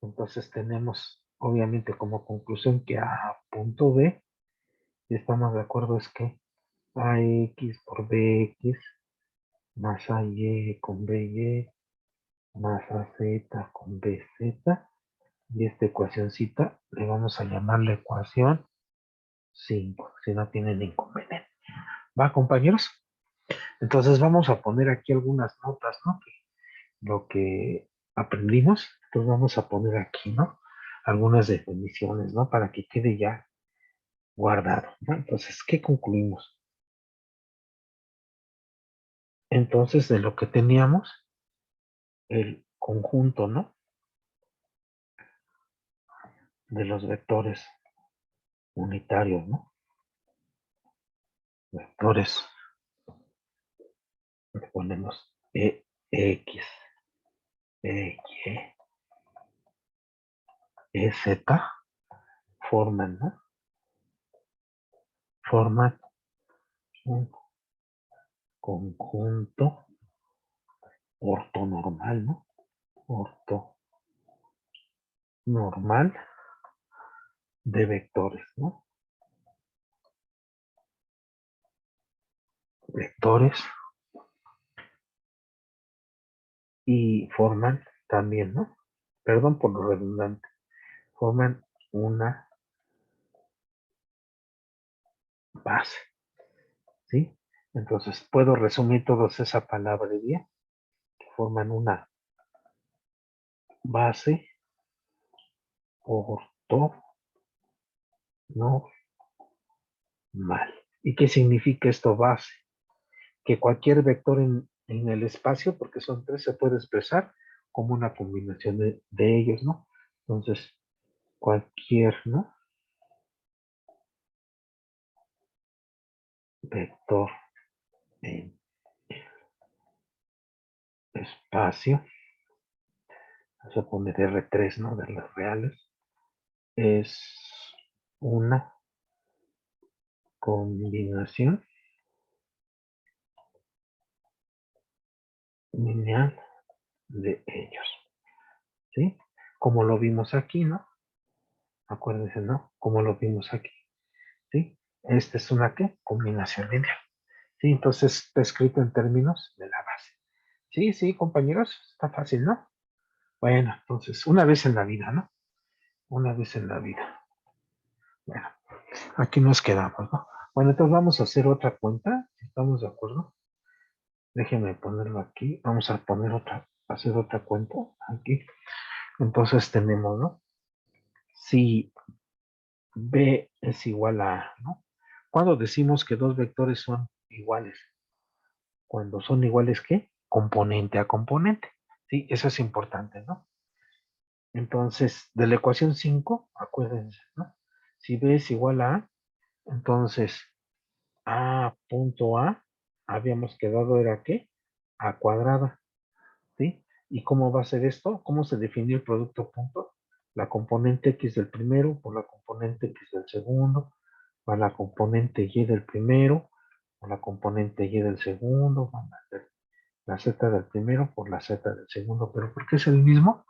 Speaker 1: Entonces tenemos obviamente como conclusión que a punto B, si estamos de acuerdo, es que AX por BX más AY con BY más AZ con BZ, y esta ecuacióncita le vamos a llamar la ecuación 5, si no tienen inconveniente. ¿Va, compañeros? Entonces vamos a poner aquí algunas notas, ¿no? Lo que aprendimos, entonces vamos a poner aquí, ¿no? Algunas definiciones, ¿no? Para que quede ya guardado, ¿no? Entonces, ¿qué concluimos? Entonces, de lo que teníamos, el conjunto, ¿no? De los vectores unitarios, ¿no? Vectores, le ponemos X, Y, Z, forman, ¿no? Forman un conjunto ortonormal, ¿no? Ortonormal de vectores, ¿no? Vectores, y forman también, ¿no? Perdón por lo redundante, forman una base, ¿sí? Entonces puedo resumir todos esa palabrería, que forman una base ortonormal. ¿Y qué significa esto, base? Que cualquier vector en el espacio, porque son tres, se puede expresar como una combinación de ellos, ¿no? Entonces, cualquier, ¿no? Vector en espacio, vamos a poner R3, ¿no? De las reales, es una combinación lineal de ellos, ¿sí? Como lo vimos aquí, ¿no? Acuérdense, ¿no? Como lo vimos aquí, ¿sí? Esta es una, ¿qué? Combinación lineal, ¿sí? Entonces está escrito en términos de la base. Sí, sí, compañeros, está fácil, ¿no? Bueno, entonces, una vez en la vida, ¿no? Una vez en la vida. Bueno, aquí nos quedamos, ¿no? Bueno, entonces vamos a hacer otra cuenta, si estamos de acuerdo. Déjenme ponerlo aquí. Vamos a poner otra, hacer otra cuenta aquí. Entonces tenemos, ¿no? Si B es igual a A, ¿no? Cuando decimos que dos vectores son iguales, cuando son iguales, ¿qué? Componente a componente. Sí, eso es importante, ¿no? Entonces, de la ecuación 5, acuérdense, ¿no? Si B es igual a A, entonces A punto A, habíamos quedado, ¿era qué? A cuadrada, ¿sí? ¿Y cómo va a ser esto? ¿Cómo se define el producto punto? La componente X del primero por la componente X del segundo, por la componente Y del primero, por la componente Y del segundo, van a ser la Z del primero por la Z del segundo, pero ¿por qué es el mismo?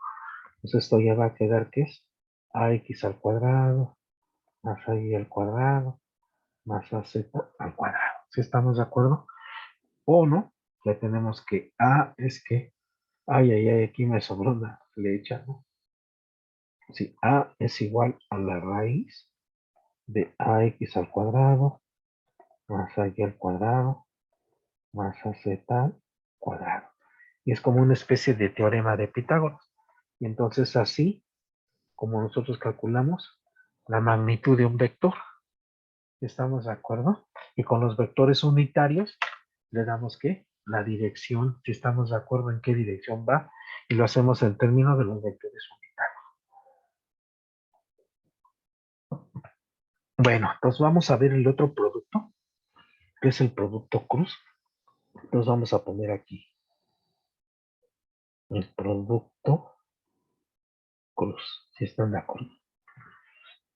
Speaker 1: Pues esto ya va a quedar que es AX al cuadrado, más AY al cuadrado, más AZ al cuadrado. ¿Sí estamos de acuerdo? O no, ya tenemos que A es que, ay, aquí me sobró una flecha, ¿no? Si A es igual a la raíz de AX al cuadrado, más AY al cuadrado, más AZ al cuadrado. Y es como una especie de teorema de Pitágoras. Y entonces así, como nosotros calculamos la magnitud de un vector, ¿estamos de acuerdo? Y con los vectores unitarios le damos ¿qué? la dirección, si estamos de acuerdo en qué dirección va, y lo hacemos en términos de los vectores unitarios. Bueno, entonces vamos a ver el otro producto, que es el producto cruz. Entonces vamos a poner aquí el producto cruz, si están de acuerdo.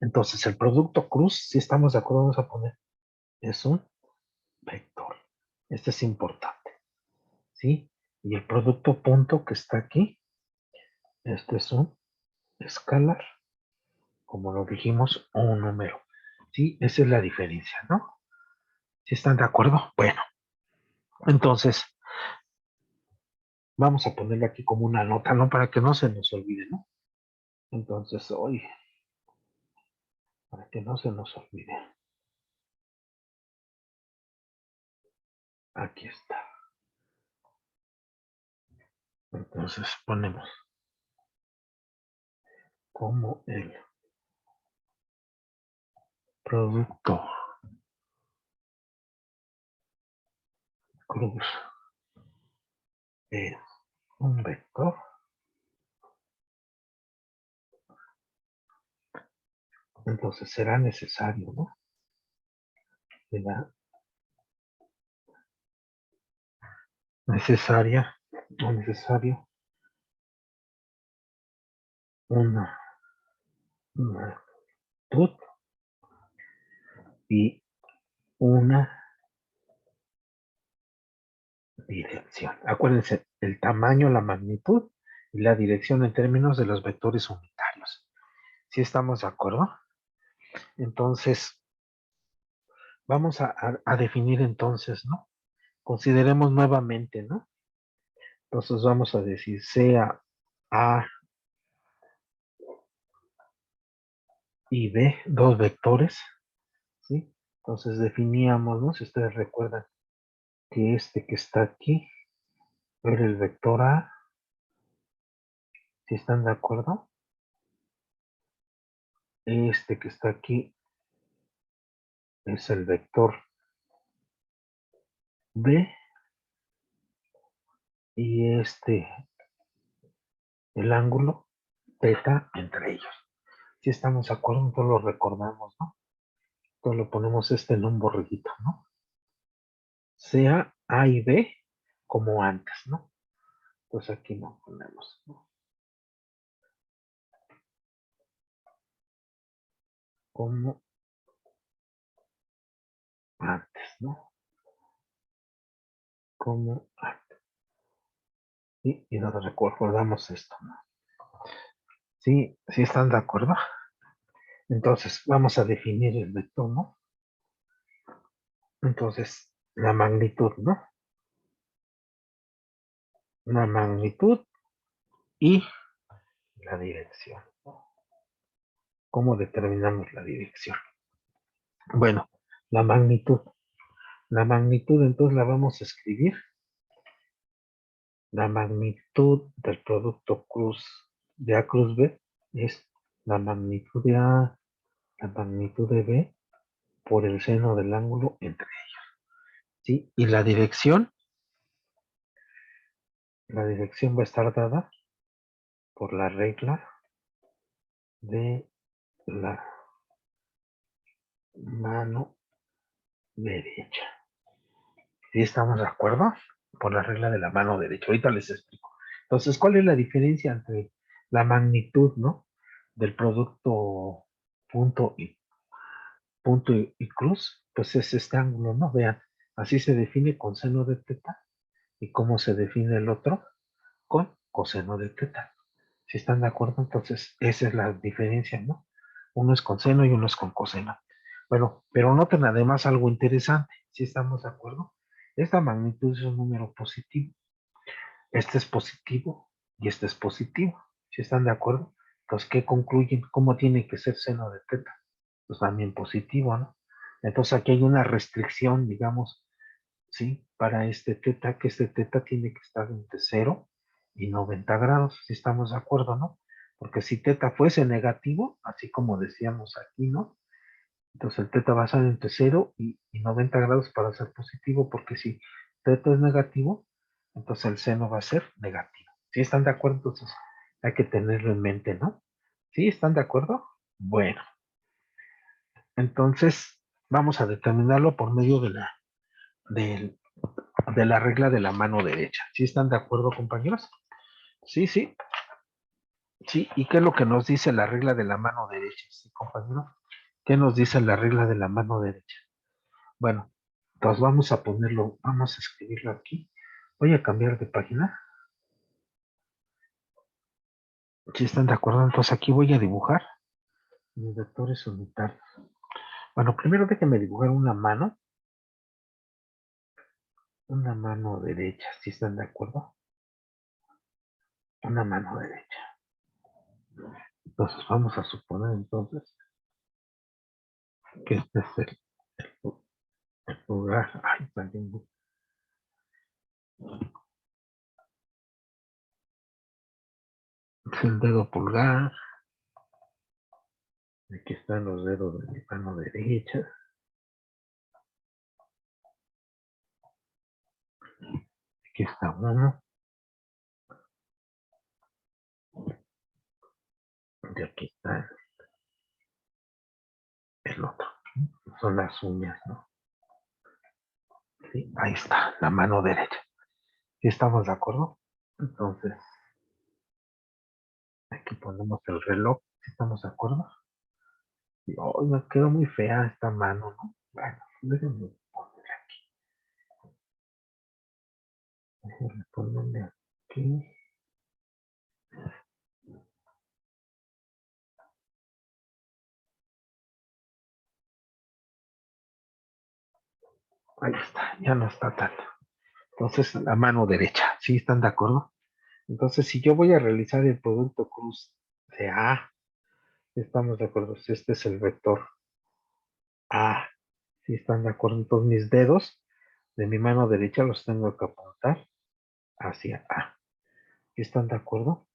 Speaker 1: Entonces el producto cruz, si estamos de acuerdo, vamos a poner, es un vector. Este es importante, ¿sí? Y el producto punto que está aquí, este es un escalar, como lo dijimos, un número. ¿Sí? Esa es la diferencia, ¿no? ¿Sí están de acuerdo? Bueno, entonces vamos a ponerle aquí como una nota, ¿no? Para que no se nos olvide, ¿no? Entonces, hoy, para que no se nos olvide. Aquí está. Entonces ponemos como el producto cruz es un vector. Entonces será necesario, ¿no? Será necesaria o necesario una magnitud y una dirección. Acuérdense, el tamaño, la magnitud y la dirección en términos de los vectores unitarios. ¿Sí estamos de acuerdo? Entonces, vamos a definir entonces, ¿no? Consideremos nuevamente, ¿no? Entonces vamos a decir sea A y B, dos vectores, ¿sí? Entonces definíamos, ¿no? Si ustedes recuerdan que este que está aquí era el vector A, ¿sí están de acuerdo? Este que está aquí es el vector B y este, el ángulo teta entre ellos. Si estamos de acuerdo, entonces lo recordamos, ¿no? Entonces lo ponemos en un borreguito, ¿no? Sea A y B como antes, ¿no? Entonces aquí lo ponemos, ¿no? Como antes, ¿no? Como antes. ¿Sí? Y nos recordamos esto, ¿no? ¿Sí? ¿Sí están de acuerdo? Entonces vamos a definir el vector, ¿no? Entonces, la magnitud, ¿no? La magnitud y la dirección, ¿no? ¿Cómo determinamos la dirección? Bueno, la magnitud. La magnitud entonces la vamos a escribir. La magnitud del producto cruz de A cruz B es la magnitud de A, la magnitud de B por el seno del ángulo entre ellos. ¿Sí? Y la dirección va a estar dada por la regla de la mano derecha. ¿Sí estamos de acuerdo? Por la regla de la mano derecha. Ahorita les explico. Entonces, ¿cuál es la diferencia entre la magnitud, ¿no? Del producto punto y cruz? Pues es este ángulo, ¿no? Vean, así se define con seno de teta. ¿Y cómo se define el otro? Con coseno de teta. Si están de acuerdo, entonces esa es la diferencia, ¿no? Uno es con seno y uno es con coseno. Bueno, pero noten además algo interesante, si estamos de acuerdo. Esta magnitud es un número positivo. Este es positivo y este es positivo. Si están de acuerdo, entonces, ¿qué concluyen? ¿Cómo tiene que ser seno de teta? Pues también positivo, ¿no? Entonces aquí hay una restricción, digamos, ¿sí? Para este teta, que este teta tiene que estar entre 0 y 90 grados, si estamos de acuerdo, ¿no? Porque si teta fuese negativo, así como decíamos aquí, ¿no? Entonces el teta va a ser entre 0 y 90 grados para ser positivo, porque si teto es negativo, entonces el seno va a ser negativo. ¿Sí están de acuerdo? Entonces hay que tenerlo en mente, ¿no? ¿Sí están de acuerdo? Bueno, entonces vamos a determinarlo por medio de, de la regla de la mano derecha. ¿Sí están de acuerdo, compañeros? Sí, sí, sí. ¿Y qué es lo que nos dice la regla de la mano derecha? Sí, compañeros. ¿Qué nos dice la regla de la mano derecha? Bueno, pues vamos a ponerlo, vamos a escribirlo aquí. Voy a cambiar de página. Si están de acuerdo, entonces aquí voy a dibujar mis vectores unitarios. Bueno, primero déjenme dibujar una mano derecha, si están de acuerdo. Una mano derecha. Entonces vamos a suponer entonces que este es el lugar. Ay, también es el dedo pulgar. Aquí están los dedos de mi mano derecha. Aquí está uno. Y aquí está el otro. Son las uñas, ¿no? Sí, ahí está, la mano derecha. ¿Sí estamos de acuerdo? Entonces, aquí ponemos el reloj. ¿Sí estamos de acuerdo? Y, oh, me quedó muy fea esta mano, ¿no? Bueno, déjenme ponerle aquí. Déjenme ponerle aquí. Ahí está, ya no está tanto. Entonces, la mano derecha. ¿Sí están de acuerdo? Entonces, si yo voy a realizar el producto cruz de A, estamos de acuerdo. Si este es el vector A, si están de acuerdo, entonces mis dedos de mi mano derecha los tengo que apuntar hacia A. ¿Sí están de acuerdo?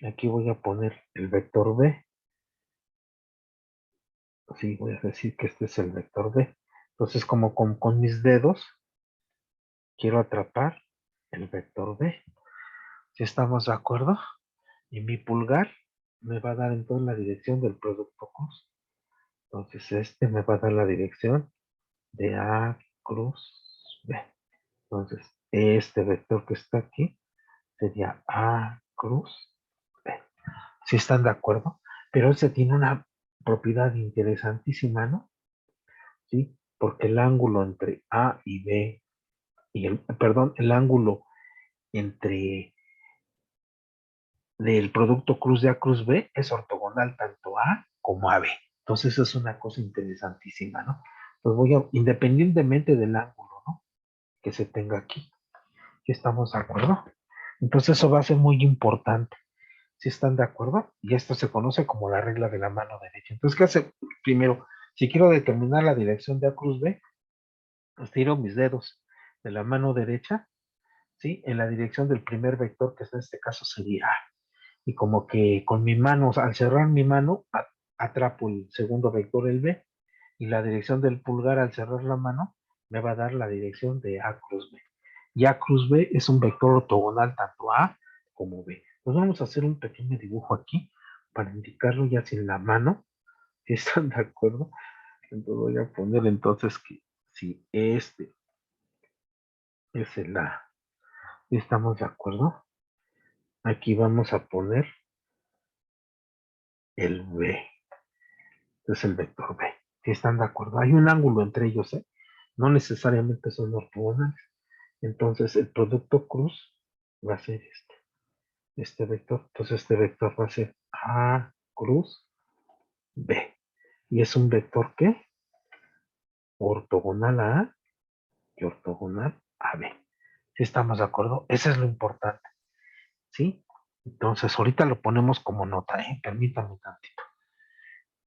Speaker 1: Aquí voy a poner el vector B. Sí, voy a decir que este es el vector B. Entonces, como con mis dedos quiero atrapar el vector B. ¿Sí estamos de acuerdo? Y mi pulgar me va a dar entonces la dirección del producto cruz. Entonces, este me va a dar la dirección de A cruz B. Entonces, este vector que está aquí sería A cruz B. ¿Sí están de acuerdo? Pero este tiene una propiedad interesantísima, ¿no? ¿Sí? Porque el ángulo entre A y B, perdón, el ángulo entre del producto cruz de A cruz B es ortogonal tanto a como a B. Entonces, eso es una cosa interesantísima, ¿no? Pues independientemente del ángulo, ¿no? Que se tenga aquí. ¿Sí estamos de acuerdo? Entonces, eso va a ser muy importante. ¿Sí están de acuerdo? Y esto se conoce como la regla de la mano derecha. Entonces, ¿qué hace? Primero, si quiero determinar la dirección de A cruz B, estiro mis dedos de la mano derecha, ¿sí? En la dirección del primer vector, que en este caso sería A. Y como que con mi mano, o sea, al cerrar mi mano, atrapo el segundo vector, el B, y la dirección del pulgar al cerrar la mano me va a dar la dirección de A cruz B. Y A cruz B es un vector ortogonal tanto a A como B. Pues vamos a hacer un pequeño dibujo aquí para indicarlo ya sin la mano. Si están de acuerdo, entonces voy a poner entonces que si este es el A, ¿estamos de acuerdo? Aquí vamos a poner el B. Es el vector B. Si están de acuerdo, hay un ángulo entre ellos, ¿eh? No necesariamente son ortogonales. Entonces, el producto cruz va a ser este vector. Entonces, este vector va a ser A cruz B. Y es un vector que ortogonal a A y ortogonal a B. Si estamos de acuerdo, eso es lo importante. ¿Sí? Entonces, ahorita lo ponemos como nota, ¿eh? Permítanme tantito.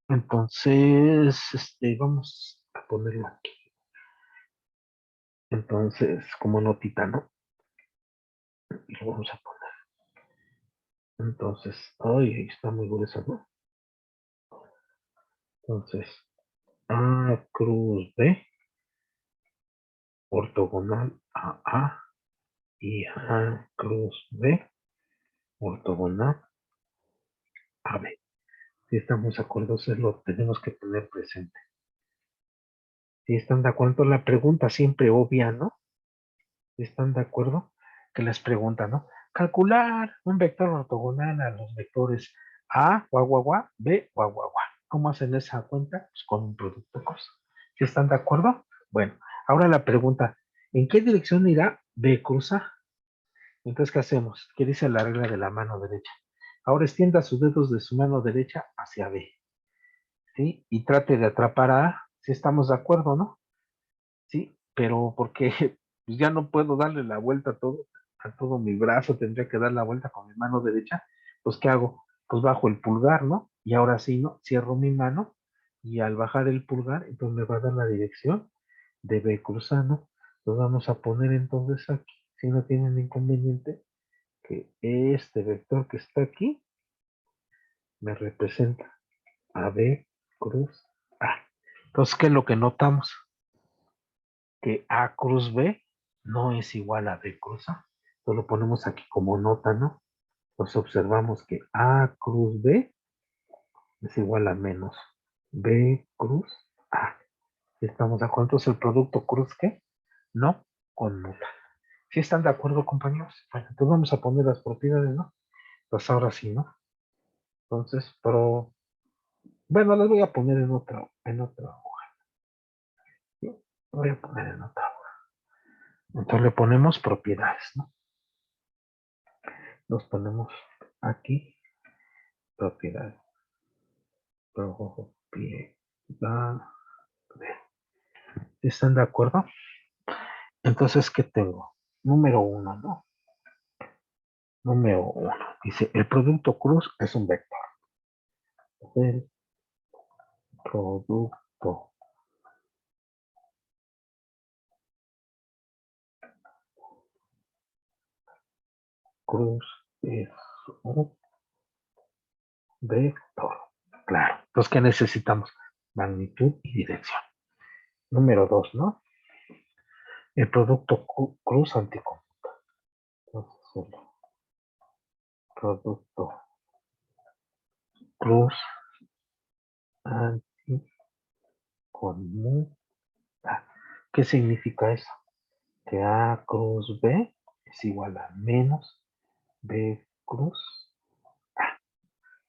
Speaker 1: Entonces, vamos a ponerlo aquí. Entonces, como notita, ¿no? Y lo vamos a poner. Entonces, ay, ahí está muy gruesa, ¿no? Entonces, A cruz B ortogonal a A y A cruz B ortogonal a B. Si estamos de acuerdo, eso lo tenemos que tener presente. Si están de acuerdo, la pregunta siempre obvia, ¿no? Si están de acuerdo, que les preguntan, ¿no? Calcular un vector ortogonal a los vectores A, guau, guau, guau, B, guau, guau, guau. ¿Cómo hacen esa cuenta? Pues con un producto cruz. ¿Si están de acuerdo? Bueno, ahora la pregunta, ¿en qué dirección irá B cruz A? Entonces, ¿qué hacemos? ¿Qué dice la regla de la mano derecha? Ahora extienda sus dedos de su mano derecha hacia B, ¿sí? Y trate de atrapar a A, si estamos de acuerdo, ¿no? Sí, pero porque ya no puedo darle la vuelta a todo mi brazo, tendría que dar la vuelta con mi mano derecha, pues ¿qué hago? Pues bajo el pulgar, ¿no? Y ahora sí, ¿no? Cierro mi mano y al bajar el pulgar, entonces me va a dar la dirección de B cruzando. Lo vamos a poner entonces aquí, si no tienen inconveniente, que este vector que está aquí me representa a B cruz A. Entonces, ¿qué es lo que notamos? Que A cruz B no es igual a B cruz A. Entonces lo ponemos aquí como nota, ¿no? Pues observamos que A cruz B es igual a menos B cruz A. ¿Sí estamos de acuerdo? Entonces el producto cruz, ¿qué? No con nota. ¿Sí están de acuerdo, compañeros? Bueno, entonces vamos a poner las propiedades, ¿no? Pues ahora sí, ¿no? Entonces, pero, bueno, las voy a poner en otra hoja. ¿Sí? Voy a poner en otra hoja. Entonces le ponemos propiedades, ¿no? Los ponemos aquí, propiedades. Propiedad. ¿Están de acuerdo? Entonces, ¿qué tengo? Número uno, ¿no? Número uno. Dice, el producto cruz es un vector. El producto cruz es un vector. Claro. Entonces, ¿qué necesitamos? Magnitud y dirección. Número dos, ¿no? El producto cruz anticomún. Entonces, el producto cruz anticomún. ¿Qué significa eso? Que A cruz B es igual a menos B cruz A.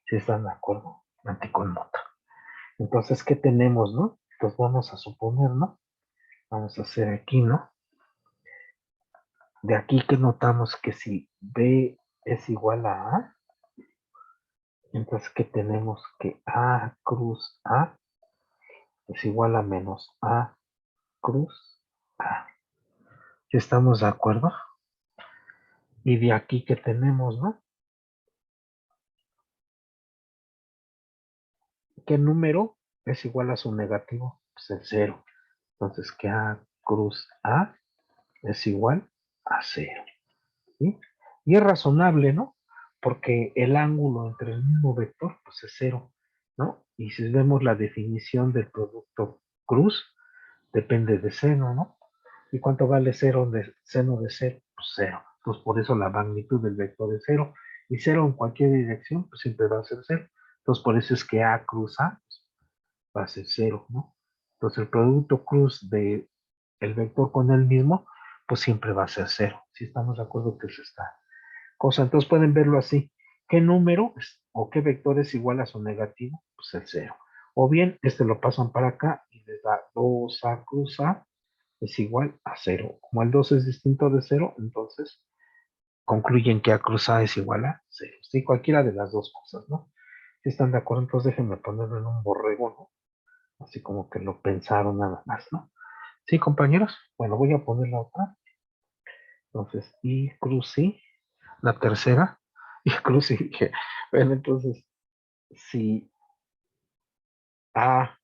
Speaker 1: ¿Sí están de acuerdo? Anticonmota. Entonces, ¿qué tenemos, no? Pues vamos a suponer, ¿no? Vamos a hacer aquí, ¿no? De aquí que notamos que si B es igual a A, entonces que tenemos que A cruz A es igual a menos A cruz A. ¿Sí estamos de acuerdo? Y de aquí que tenemos, ¿no? ¿Qué número es igual a su negativo? Pues el cero. Entonces que A cruz A es igual a cero. ¿Sí? Y es razonable, ¿no? Porque el ángulo entre el mismo vector, pues es cero, ¿no? Y si vemos la definición del producto cruz, depende de seno, ¿no? ¿Y cuánto vale cero de seno de cero? Pues cero. Entonces por eso la magnitud del vector es cero. Y cero en cualquier dirección, pues siempre va a ser cero. Entonces por eso es que A cruz A va a ser cero, ¿no? Entonces el producto cruz de el vector con el mismo, pues siempre va a ser cero. Si estamos de acuerdo que es esta cosa, entonces pueden verlo así. ¿Qué número o qué vector es igual a su negativo? Pues el cero. O bien, este lo pasan para acá y les da 2A cruz A es igual a cero. Como el 2 es distinto de cero, entonces concluyen que A cruz A es igual a cero. Sí, cualquiera de las dos cosas, ¿no? Si están de acuerdo, entonces déjenme ponerlo en un borrego, ¿no? Así como que lo pensaron nada más, ¿no? Sí, compañeros. Bueno, voy a poner la otra. Entonces, y cruci, la tercera, y cruci. Bueno, entonces, si A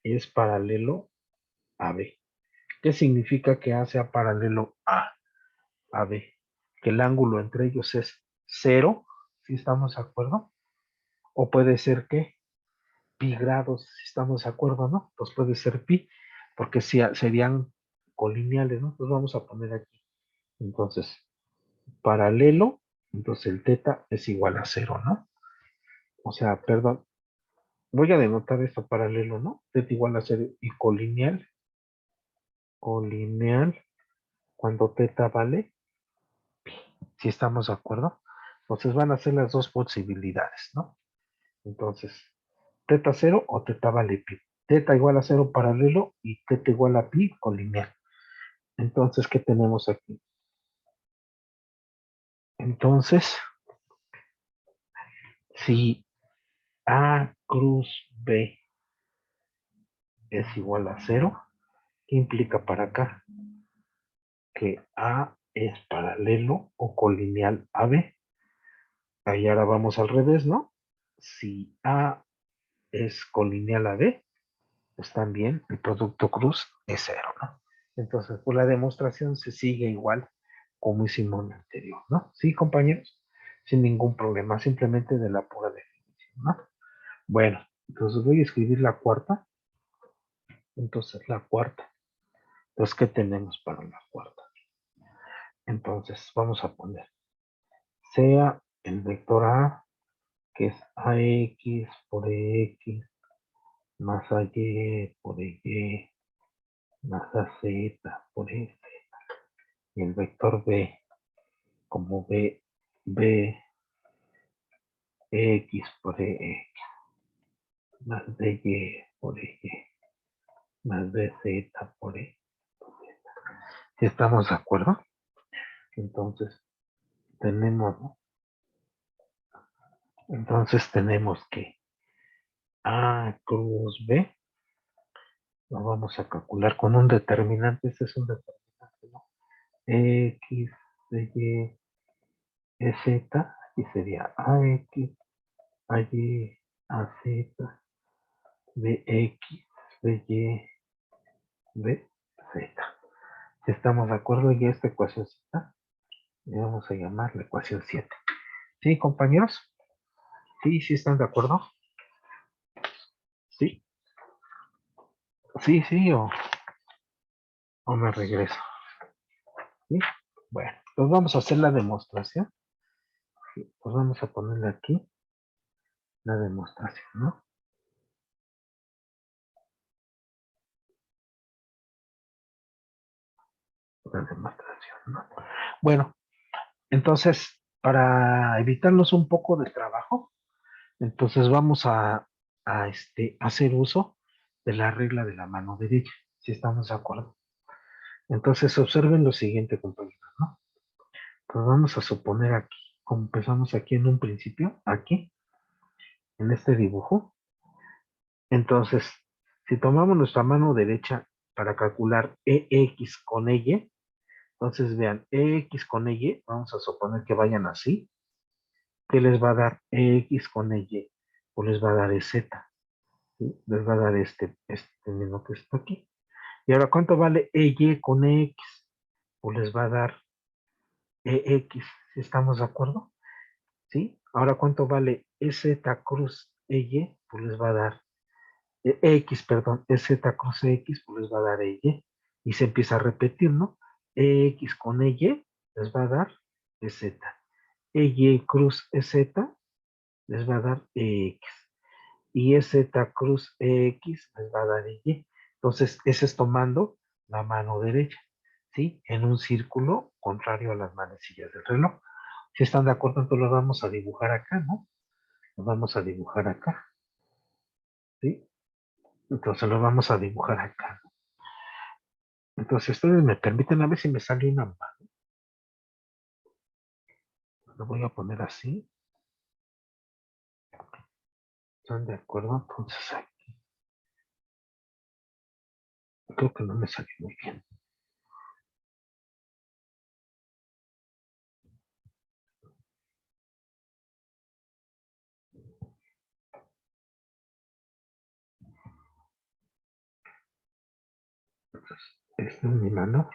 Speaker 1: es paralelo a B, ¿qué significa que A sea paralelo a B? Que el ángulo entre ellos es cero, si estamos de acuerdo, o puede ser que pi grados, si estamos de acuerdo, ¿no? Pues puede ser pi, porque si serían colineales, ¿no? Entonces vamos a poner aquí. Entonces, paralelo, entonces el teta es igual a 0, ¿no? O sea, perdón, voy a denotar esto paralelo, ¿no? Teta igual a 0 y colineal, cuando teta vale, si estamos de acuerdo. Entonces van a ser las dos posibilidades, ¿no? Entonces, teta 0 o teta vale pi. Teta igual a 0 paralelo y teta igual a pi colineal. Entonces, ¿qué tenemos aquí? Entonces, si A cruz B es igual a 0, ¿qué implica para acá? Que A es paralelo o colineal a B. Ahí ahora vamos al revés, ¿no? Si A es colineal a B, pues también el producto cruz es 0, ¿no? Entonces, pues la demostración se sigue igual como hicimos en la anterior, ¿no? Sí, compañeros, sin ningún problema, simplemente de la pura definición, ¿no? Bueno, entonces voy a escribir la cuarta. Entonces, la cuarta. Entonces, ¿qué tenemos para la cuarta? Entonces, vamos a poner, sea el vector A, que es AX por EX, más AY por EY, más AZ por EZ, y el vector B como B, X por EX, más BY por EY, más BZ por E. ¿Sí estamos de acuerdo? Entonces, tenemos, ¿no? Entonces tenemos que A cruz B lo vamos a calcular con un determinante. Este es un determinante, ¿no? X de Y es Z, aquí sería AX, AY, AZ, BX, BY, BZ. Si estamos de acuerdo, ya esta ecuación Z, le vamos a llamar la ecuación 7. ¿Sí, compañeros? ¿Sí, sí están de acuerdo? Sí, sí, o me regreso. ¿Sí? Bueno, pues vamos a hacer la demostración. Pues vamos a ponerle aquí la demostración, ¿no? La demostración, ¿no? Bueno, entonces, para evitarnos un poco de trabajo, entonces vamos a hacer uso de la regla de la mano derecha, si estamos de acuerdo. Entonces, observen lo siguiente, compañeros, ¿no? Pues vamos a suponer aquí, como empezamos aquí en un principio, aquí, en este dibujo. Entonces, si tomamos nuestra mano derecha para calcular EX con Y, entonces vean, EX con Y, vamos a suponer que vayan así. ¿Qué les va a dar EX con Y? Pues les va a dar EZ, ¿sí? Les va a dar este mismo que está aquí. Y ahora, ¿cuánto vale EY con EX? Pues les va a dar EX, ¿sí estamos de acuerdo? ¿Sí? Ahora, ¿cuánto vale EZ cruz EY? Pues les va a dar X, perdón, EZ cruz X, pues les va a dar EY. Y se empieza a repetir, ¿no? EX con EY les va a dar EZ. EY cruz EZ les va a dar EX. Y EZ cruz EX les va a dar EY. Entonces, ese es tomando la mano derecha, ¿sí? En un círculo contrario a las manecillas del reloj. Si están de acuerdo, entonces lo vamos a dibujar acá, ¿no? Lo vamos a dibujar acá, ¿sí? Entonces lo vamos a dibujar acá. Entonces, ustedes me permiten a ver si me sale una mano. Lo voy a poner así. ¿Están de acuerdo? Entonces, creo que no me salió muy bien. Entonces, esta es mi mano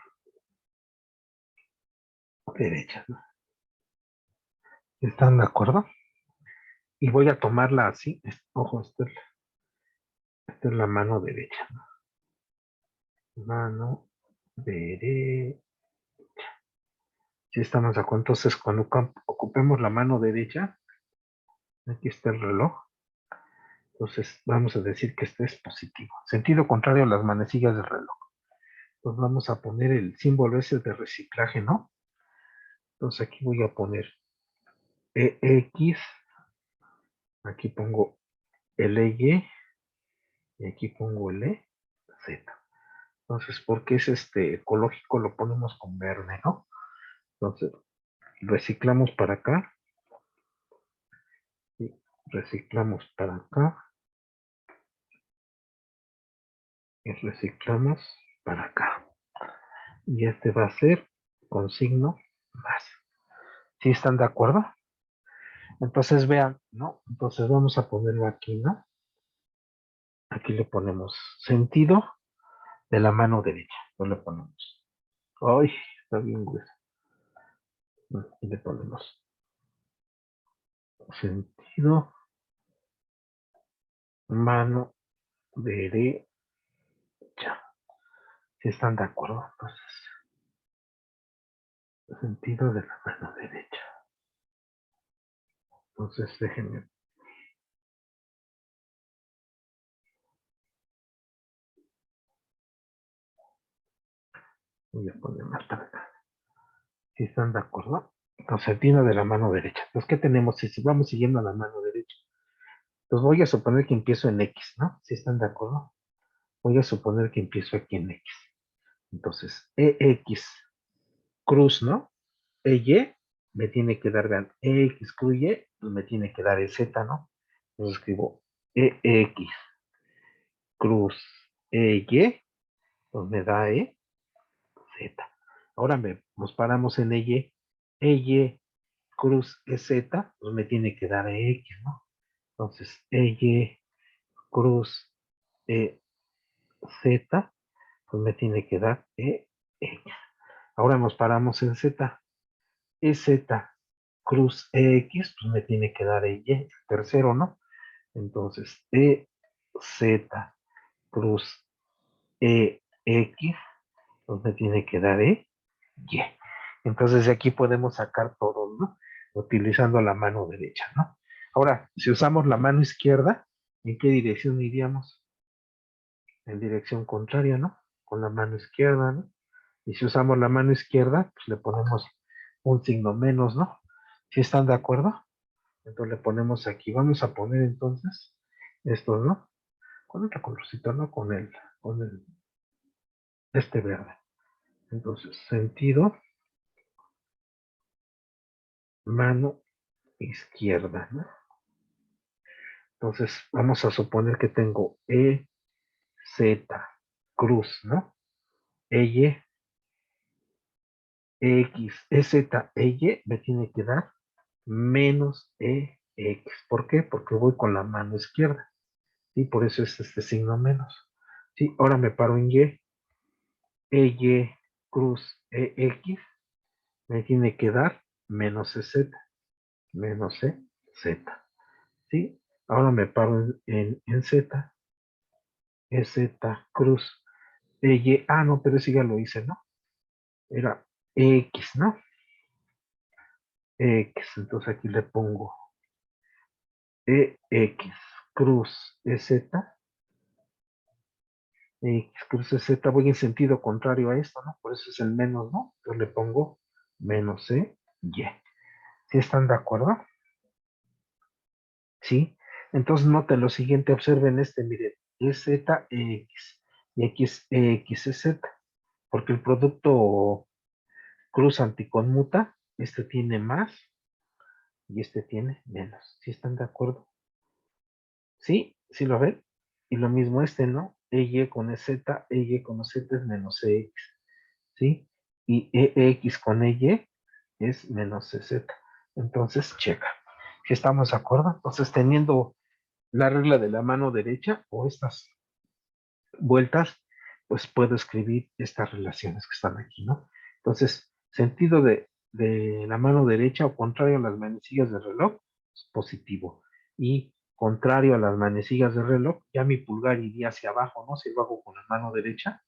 Speaker 1: derecha, ¿no? ¿Están de acuerdo? Y voy a tomarla así. Ojo, esta es la mano derecha, ¿no? Mano. derecha. Si estamos de acuerdo, entonces cuando ocupemos la mano derecha, aquí está el reloj, entonces vamos a decir que este es positivo. Sentido contrario a las manecillas del reloj. Entonces vamos a poner el símbolo ese de reciclaje, ¿no? Entonces aquí voy a poner EX, aquí pongo LY y aquí pongo LZ. Entonces, porque es ecológico, lo ponemos con verde, ¿no? Entonces, reciclamos para acá y reciclamos para acá y reciclamos para acá. Y este va a ser con signo más. ¿Sí están de acuerdo? Entonces vean, ¿no? Entonces vamos a ponerlo aquí, ¿no? Aquí le ponemos sentido de la mano derecha. No le ponemos. Ay, está bien grueso. Y le ponemos sentido mano derecha. ¿Sí están de acuerdo? Entonces, sentido de la mano derecha. Entonces, déjenme. Voy a poner más para acá. ¿Sí están de acuerdo? Entonces, sentido de la mano derecha. Entonces, ¿qué tenemos? Si vamos siguiendo la mano derecha. Entonces, voy a suponer que empiezo en X, ¿no? ¿Sí están de acuerdo? Voy a suponer que empiezo aquí en X. Entonces, EX cruz, ¿no? EY me tiene que dar, vean, EX cruz Y, pues me tiene que dar el Z, ¿no? Entonces escribo EX cruz EY, pues me da Z. Ahora nos paramos en EY. EY cruz EZ, pues me tiene que dar EX, ¿no? Entonces, EY cruz EZ, pues me tiene que dar EX. Ahora nos paramos en Z. EZ cruz EX, pues me tiene que dar EY, tercero, ¿no? Entonces, EZ cruz EX, pues me tiene que dar EY. Entonces, de aquí podemos sacar todo, ¿no? Utilizando la mano derecha, ¿no? Ahora, si usamos la mano izquierda, ¿en qué dirección iríamos? En dirección contraria, ¿no? Con la mano izquierda, ¿no? Y si usamos la mano izquierda, pues le ponemos un signo menos, ¿no? ¿Sí están de acuerdo? Entonces le ponemos aquí. Vamos a poner entonces estos, ¿no? Con otro colorcito, ¿no? Con el, este verde. Entonces, sentido, mano izquierda, ¿no? Entonces, vamos a suponer que tengo Z, cruz, ¿no? Y, X, EZ, Y, me tiene que dar menos EX. ¿Por qué? Porque voy con la mano izquierda. ¿Sí? Por eso es este signo menos. ¿Sí? Ahora me paro en Y. EY cruz EX me tiene que dar menos EZ. Menos EZ. ¿Sí? Ahora me paro en Z. EZ cruz EY. Ah, no, pero ese ya lo hice, ¿no? Era EX, ¿no? EX. Entonces aquí le pongo EX cruz EZ. X cruz Z, voy en sentido contrario a esto, ¿no? Por eso es el menos, ¿no? Entonces le pongo menos Y. ¿Sí están de acuerdo? ¿Sí? Entonces noten lo siguiente, observen miren, es Z, X. Y aquí es X, es Z. Porque el producto cruz anticonmuta, este tiene más y este tiene menos. ¿Sí están de acuerdo? ¿Sí? ¿Sí lo ven? Y lo mismo ¿no? EY con Z, EY con Z es menos EX. ¿Sí? Y EX con EY es menos CZ. Entonces, checa. Si estamos de acuerdo, entonces teniendo la regla de la mano derecha o estas vueltas, pues puedo escribir estas relaciones que están aquí, ¿no? Entonces, sentido de la mano derecha o contrario a las manecillas del reloj, es positivo. Y contrario a las manecillas del reloj, ya mi pulgar iría hacia abajo, ¿no? Si lo hago con la mano derecha,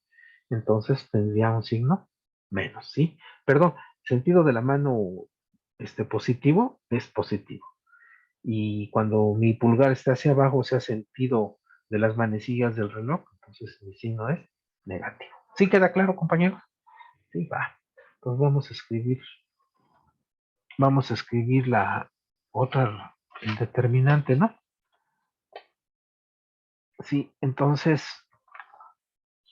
Speaker 1: Entonces tendría un signo menos, ¿sí? Perdón, sentido de la mano positivo es positivo. Y cuando mi pulgar está hacia abajo, o sea, sentido de las manecillas del reloj, entonces mi signo es negativo. ¿Sí queda claro, compañeros? Sí, va. Entonces vamos a escribir la otra, el determinante, ¿no? Sí, entonces,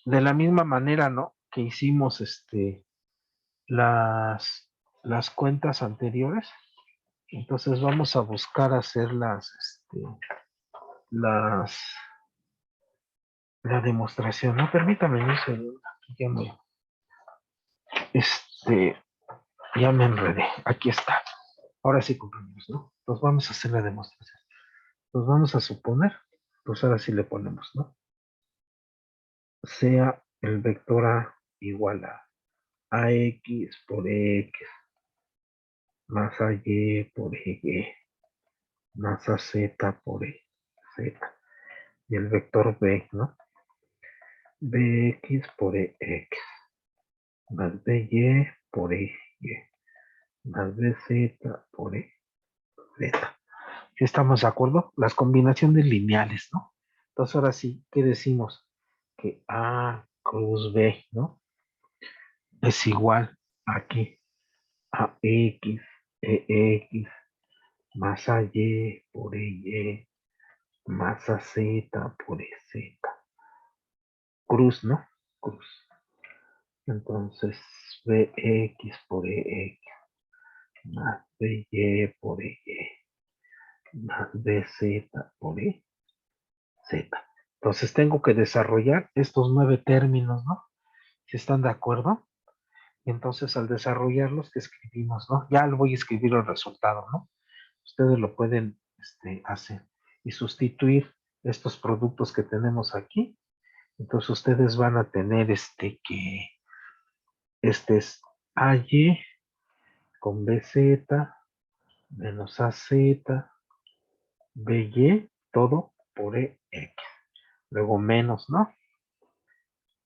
Speaker 1: de la misma manera, ¿no? Que hicimos las, las cuentas anteriores, entonces vamos a buscar hacer las, la demostración, ¿no? Permítame un segundo, aquí este, ya me enredé, aquí está. Ahora sí, compañeros, ¿no? Entonces vamos a hacer la demostración. Entonces vamos a suponer, pues ahora sí le ponemos, ¿no? Sea el vector A igual a AX por X más AY por EY más AZ por EZ. Y el vector B, ¿no? BX por EX más BY por EY más BZ por EZ. ¿Sí estamos de acuerdo? Las combinaciones lineales, ¿no? Entonces ahora sí, ¿qué decimos? Que A cruz B, ¿no? Es igual aquí a X, EX más AY por EY más AZ por EZ. Cruz, ¿no? Cruz. Entonces, BX por EX más BY por EY más BZ por EZ. Entonces tengo que desarrollar estos 9 términos, ¿no? Si están de acuerdo. Y entonces al desarrollarlos que escribimos, ¿no? Ya lo voy a escribir el resultado, ¿no? Ustedes lo pueden hacer y sustituir estos productos que tenemos aquí. Entonces ustedes van a tener que este es AY con BZ menos AZ, BY, todo por EX. Luego menos, ¿no?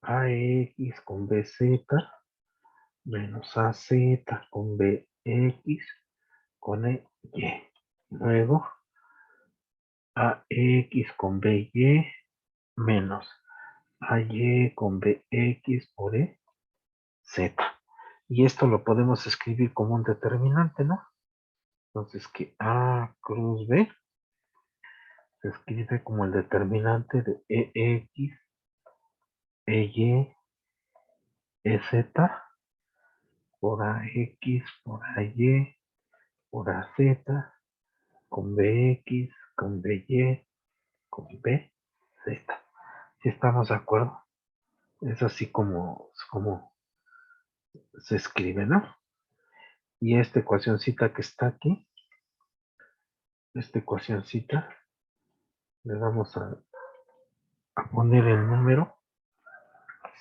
Speaker 1: AX con BZ menos AZ con BX con EY. Luego AX con BY menos AY con BX por EZ. Y esto lo podemos escribir como un determinante, ¿no? Entonces que A cruz B se escribe como el determinante de EX, EY, EZ por AX, por AY, por AZ, con BX, con BY, con BZ. ¿Sí estamos de acuerdo? Es así como se escribe, ¿no? Y esta ecuacióncita que está aquí, esta ecuacióncita, le vamos a poner el número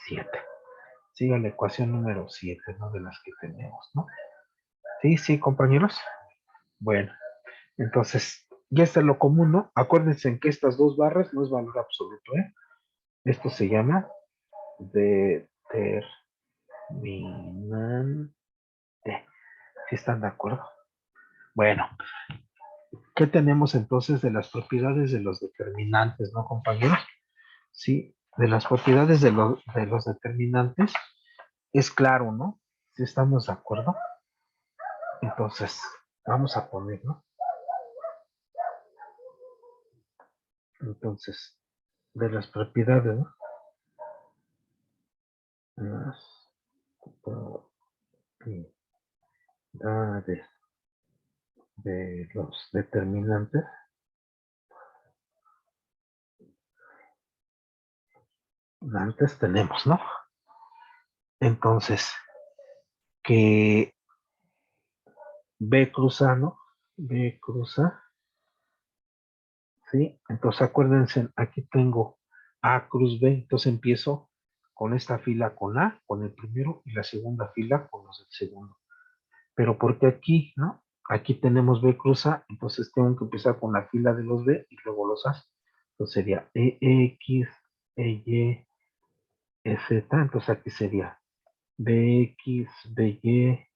Speaker 1: 7. Siga la ecuación número 7, ¿no? De las que tenemos, ¿no? Sí, sí, compañeros. Bueno, entonces, ya está lo común, ¿no? Acuérdense en que estas dos barras no es valor absoluto, ¿eh? Esto se llama determinante. ¿Sí están de acuerdo? Bueno, ¿qué tenemos entonces de las propiedades de los determinantes, no, compañeros? Sí, de las propiedades de los determinantes es claro, ¿no? Si estamos de acuerdo. Entonces, vamos a poner, ¿no? Entonces, de las propiedades, ¿no? Las propiedades de los determinantes. Antes tenemos, ¿no? Entonces, que B cruza, ¿no? B cruza, ¿sí? Entonces, acuérdense, aquí tengo A cruz B, entonces empiezo con esta fila con A, con el primero, y la segunda fila con los del segundo. Pero porque aquí, ¿no? Aquí tenemos B cruza, entonces tengo que empezar con la fila de los B y luego los A. Entonces sería EX, EY, EZ, entonces aquí sería BX, BY,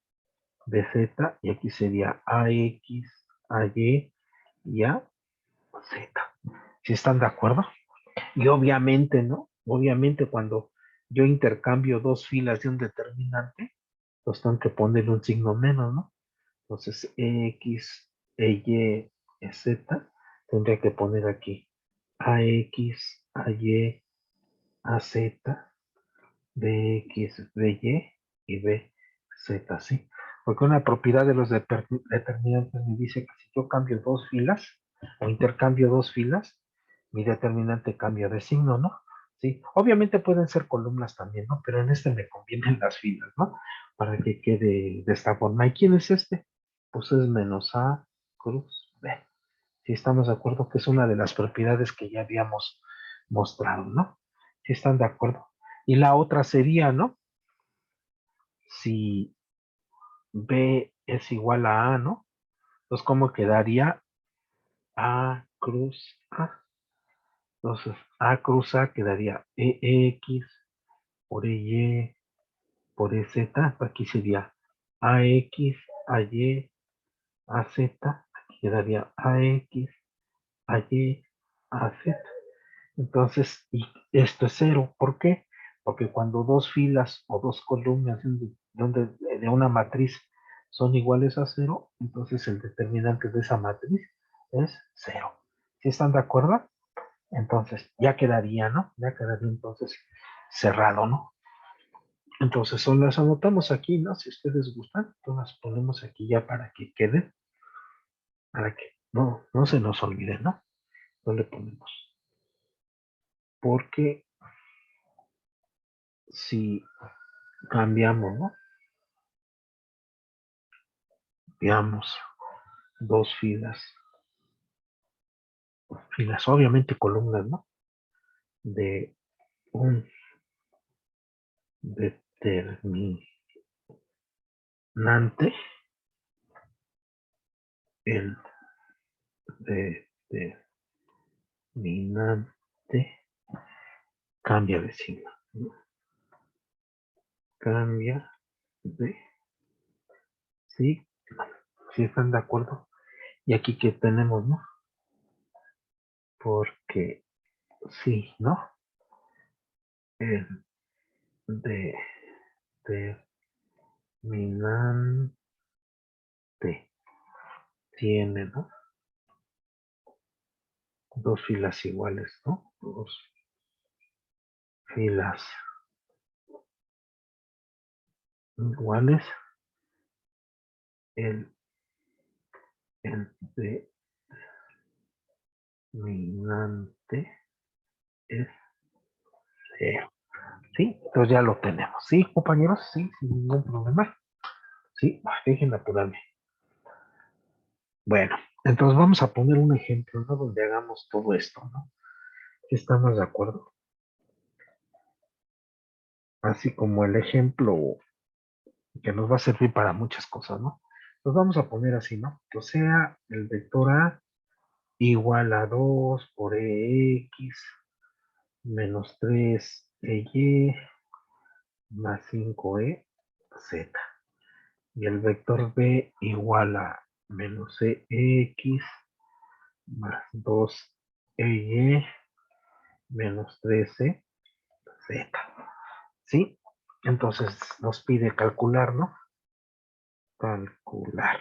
Speaker 1: BZ, y aquí sería AX, AY y AZ. ¿Sí están de acuerdo? Y obviamente, ¿no? Obviamente cuando yo intercambio dos filas de un determinante, pues tengo que ponerle un signo menos, ¿no? Entonces, X, EY, Z, tendría que poner aquí AX, AY, AZ, BX, BY y BZ, ¿sí? Porque una propiedad de los determinantes me dice que si yo cambio dos filas o intercambio dos filas, mi determinante cambia de signo, ¿no? Sí, obviamente pueden ser columnas también, ¿no? Pero en este me convienen las filas, ¿no? Para que quede de esta forma. ¿Y quién es este? Pues es menos A cruz B. Si estamos de acuerdo que es una de las propiedades que ya habíamos mostrado, ¿no? Si están de acuerdo. Y la otra sería, ¿no? Si B es igual a A, ¿no? Entonces, ¿cómo quedaría A cruz A? Entonces, A cruz A quedaría EX por EY por EZ. Aquí sería AX, AY, AZ. Aquí quedaría AX, AY, AZ. Entonces, y esto es cero. ¿Por qué? Porque cuando dos filas o dos columnas de una matriz son iguales a cero, entonces el determinante de esa matriz es cero. ¿Sí están de acuerdo? Entonces, ya quedaría, ¿no? Ya quedaría entonces cerrado, ¿no? Entonces, son las anotamos aquí, ¿no? Si ustedes gustan, las ponemos aquí ya para que queden, para que no se nos olvide, ¿no? No le ponemos. Porque si cambiamos, ¿no? Veamos dos filas, obviamente columnas, ¿no? De un determinante, el determinante cambia de signo, ¿no? Cambia de, sí, si están de acuerdo. Y aquí que tenemos, ¿no? Porque sí, ¿no? El determinante tiene, ¿no? Dos filas iguales, ¿no? Dos filas iguales. El determinante es cero. ¿Sí? Entonces ya lo tenemos. ¿Sí, compañeros? Sí, sin ningún problema. Sí, dejen apurarme. Bueno, entonces vamos a poner un ejemplo, ¿no? Donde hagamos todo esto, ¿no? ¿Estamos de acuerdo? Así como el ejemplo que nos va a servir para muchas cosas, ¿no? Nos vamos a poner así, ¿no? O sea, el vector A igual a 2 por EX menos 3 EY más 5EZ. Y el vector B igual a menos EX más 2EY menos 13Z. ¿Sí? Entonces nos pide calcular, ¿no? Calcular.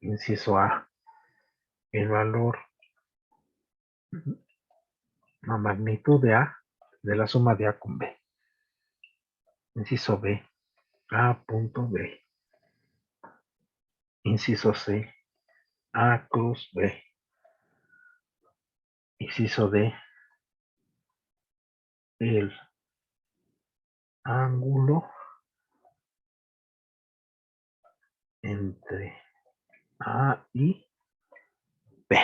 Speaker 1: Inciso A. El valor, la magnitud de A, de la suma de A con B. Inciso B. A punto B. Inciso C. A cruz B. Inciso D. El ángulo entre A y B.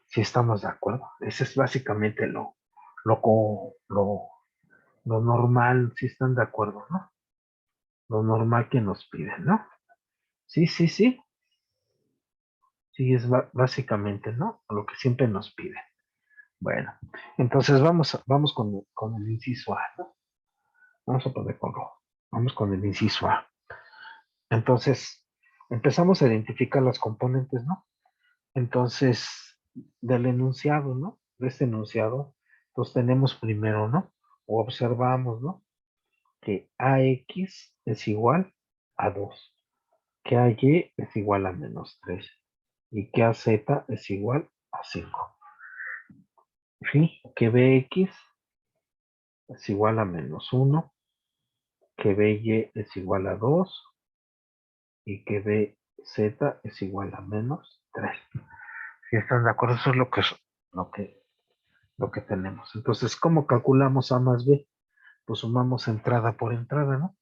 Speaker 1: Si estamos de acuerdo. Ese es básicamente lo, lo, lo normal, si están de acuerdo, ¿no? Lo normal que nos piden, ¿no? Sí, sí, sí. Sí, es básicamente, ¿no? Lo que siempre nos piden. Bueno, entonces vamos con el inciso A, ¿no? Vamos a poner con rojo. Vamos con el inciso A. Entonces, empezamos a identificar las componentes, ¿no? Entonces, del enunciado, ¿no? De este enunciado, pues tenemos primero, ¿no? O observamos, ¿no? Que AX es igual a 2, que AY es igual a -3 y que AZ es igual a 5. ¿Sí? Que BX es igual a -1, que BY es igual a 2 y que BZ es igual a -3. ¿Sí están de acuerdo? Eso es lo que tenemos. Entonces, ¿cómo calculamos A más B? Pues sumamos entrada por entrada, ¿no?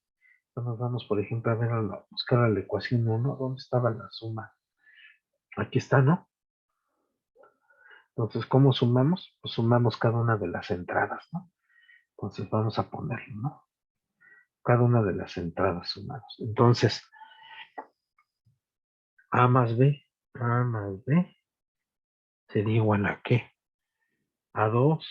Speaker 1: Entonces nos vamos, por ejemplo, a ver buscar la ecuación 1. ¿Dónde estaba la suma? Aquí está, ¿no? Entonces, ¿cómo sumamos? Pues sumamos cada una de las entradas, ¿no? Entonces vamos a ponerlo, ¿no? Cada una de las entradas sumamos. Entonces, A más B sería igual a ¿qué? A 2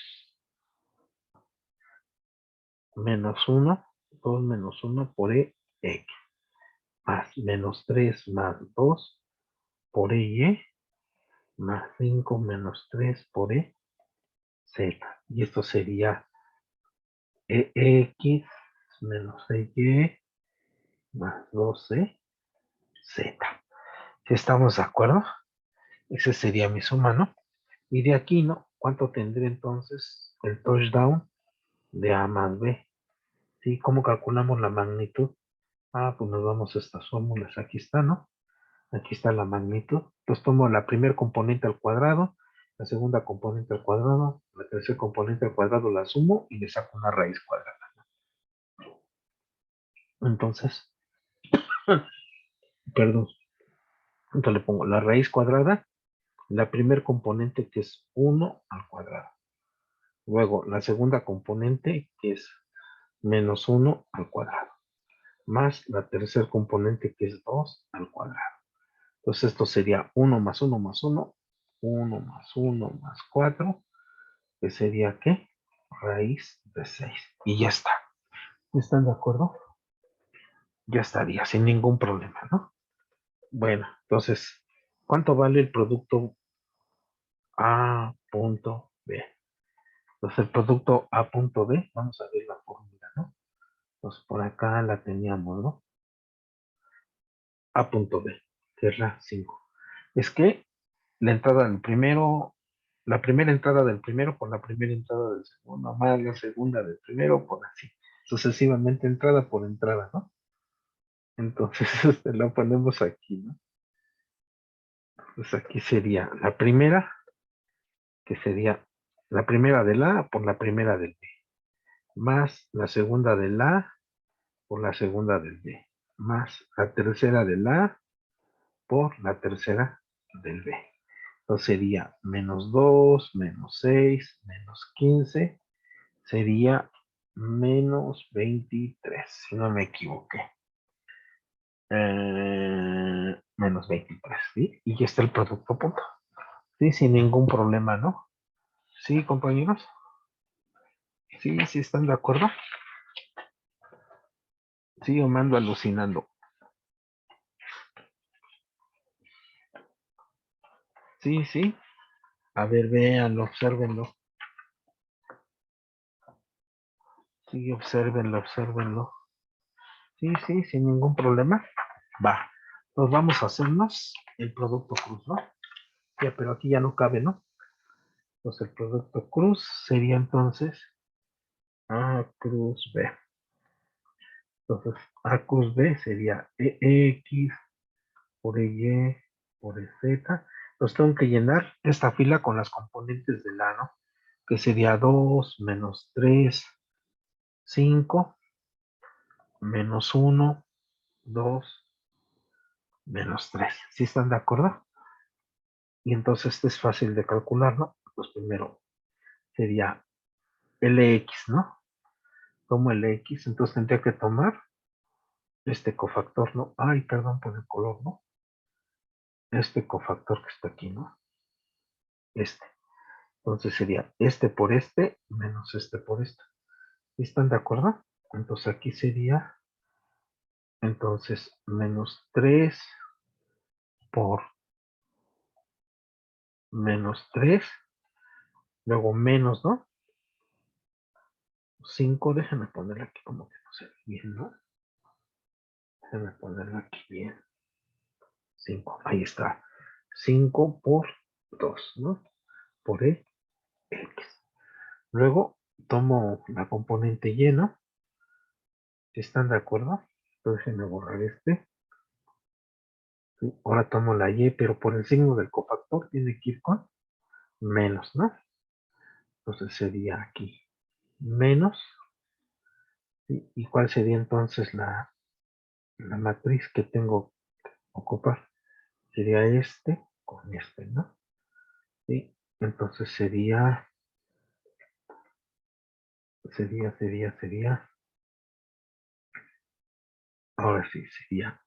Speaker 1: menos 1, 2 menos 1 por EX, más -3 más 2 por EY, más 5 menos 3 por EZ. Y esto sería EX menos EY más 12Z. ¿Sí estamos de acuerdo? Ese sería mi suma, ¿no? Y de aquí, ¿no? ¿Cuánto tendría entonces el touchdown de A más B? ¿Sí? ¿Cómo calculamos la magnitud? Ah, pues nos vamos a estas fórmulas. Aquí está, ¿no? Aquí está la magnitud. Entonces tomo la primer componente al cuadrado, la segunda componente al cuadrado, la tercera componente al cuadrado la sumo y le saco una raíz cuadrada. Entonces, perdón, entonces le pongo la raíz cuadrada, la primer componente que es 1 al cuadrado. Luego la segunda componente que es -1 al cuadrado. Más la tercer componente que es 2 al cuadrado. Entonces esto sería 1 más 1 más 1, 1 más 1 más 4, que sería ¿qué? Raíz de 6. Y ya está. ¿Están de acuerdo? Ya estaría, sin ningún problema, ¿no? Bueno, entonces, ¿cuánto vale el producto A punto B? Entonces el producto A punto B, vamos a ver la fórmula, ¿no? Pues por acá la teníamos, ¿no? A punto B, que es la 5. Es que la entrada del primero, la primera entrada del primero por la primera entrada del segundo, más la segunda del primero por así, sucesivamente entrada por entrada, ¿no? Entonces lo ponemos aquí, ¿no? Pues aquí sería la primera, que sería la primera del A por la primera del B, más la segunda del A por la segunda del B, más la tercera del A por la tercera del B. Entonces sería -2, -6, -15, sería -23, si no me equivoqué. -23, ¿sí? Y ya está el producto punto. Sí, sin ningún problema, ¿no? Sí, compañeros. Sí, sí, están de acuerdo. Sí, yo me ando alucinando. Sí, sí. A ver, véanlo, obsérvenlo. Sí, obsérvenlo, obsérvenlo. Sí, sí, sin ningún problema. Va. Nos vamos a hacernos el producto cruz, ¿no? Ya, pero aquí ya no cabe, ¿no? Entonces el producto cruz sería entonces A cruz B. Entonces A cruz B sería EX por EY por EZ. Entonces tengo que llenar esta fila con las componentes del A, ¿no? Que sería 2 menos 3, 5, menos 1, 2, menos 3. ¿Sí están de acuerdo? Y entonces este es fácil de calcular, ¿no? Pues primero sería LX, ¿no? Tomo el X, entonces tendría que tomar este cofactor, ¿no? Ay, perdón por el color, ¿no? Este cofactor que está aquí, ¿no? Este. Entonces sería este por este menos este por este. ¿Están de acuerdo? Entonces aquí sería, entonces, menos 3 por menos 3, luego menos, ¿no? 5, déjenme ponerla aquí como que no se ve bien, ¿no? Déjenme ponerla aquí bien. 5, ahí está. 5 por 2, ¿no? Por X. Luego tomo la componente lleno. ¿Sí están de acuerdo? Entonces déjenme borrar este. ¿Sí? Ahora tomo la Y, pero por el signo del cofactor tiene que ir con menos, ¿no? Entonces sería aquí menos. ¿Sí? ¿Y cuál sería entonces la matriz que tengo que ocupar? Sería este con este, ¿no? ¿Sí? Entonces sería, ahora sí, sería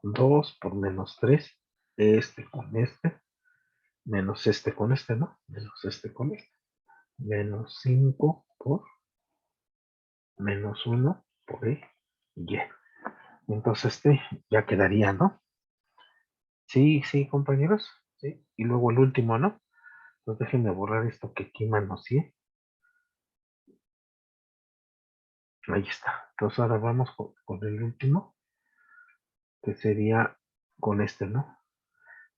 Speaker 1: 2 por menos 3, este con este, menos este con este, ¿no? Menos este con este, menos 5 por menos 1 por Y. Entonces este ya quedaría, ¿no? Sí, sí, compañeros. Sí. Y luego el último, ¿no? Entonces déjenme borrar esto que aquí manoseé. Ahí está. Entonces ahora vamos con el último, que sería con este, ¿no?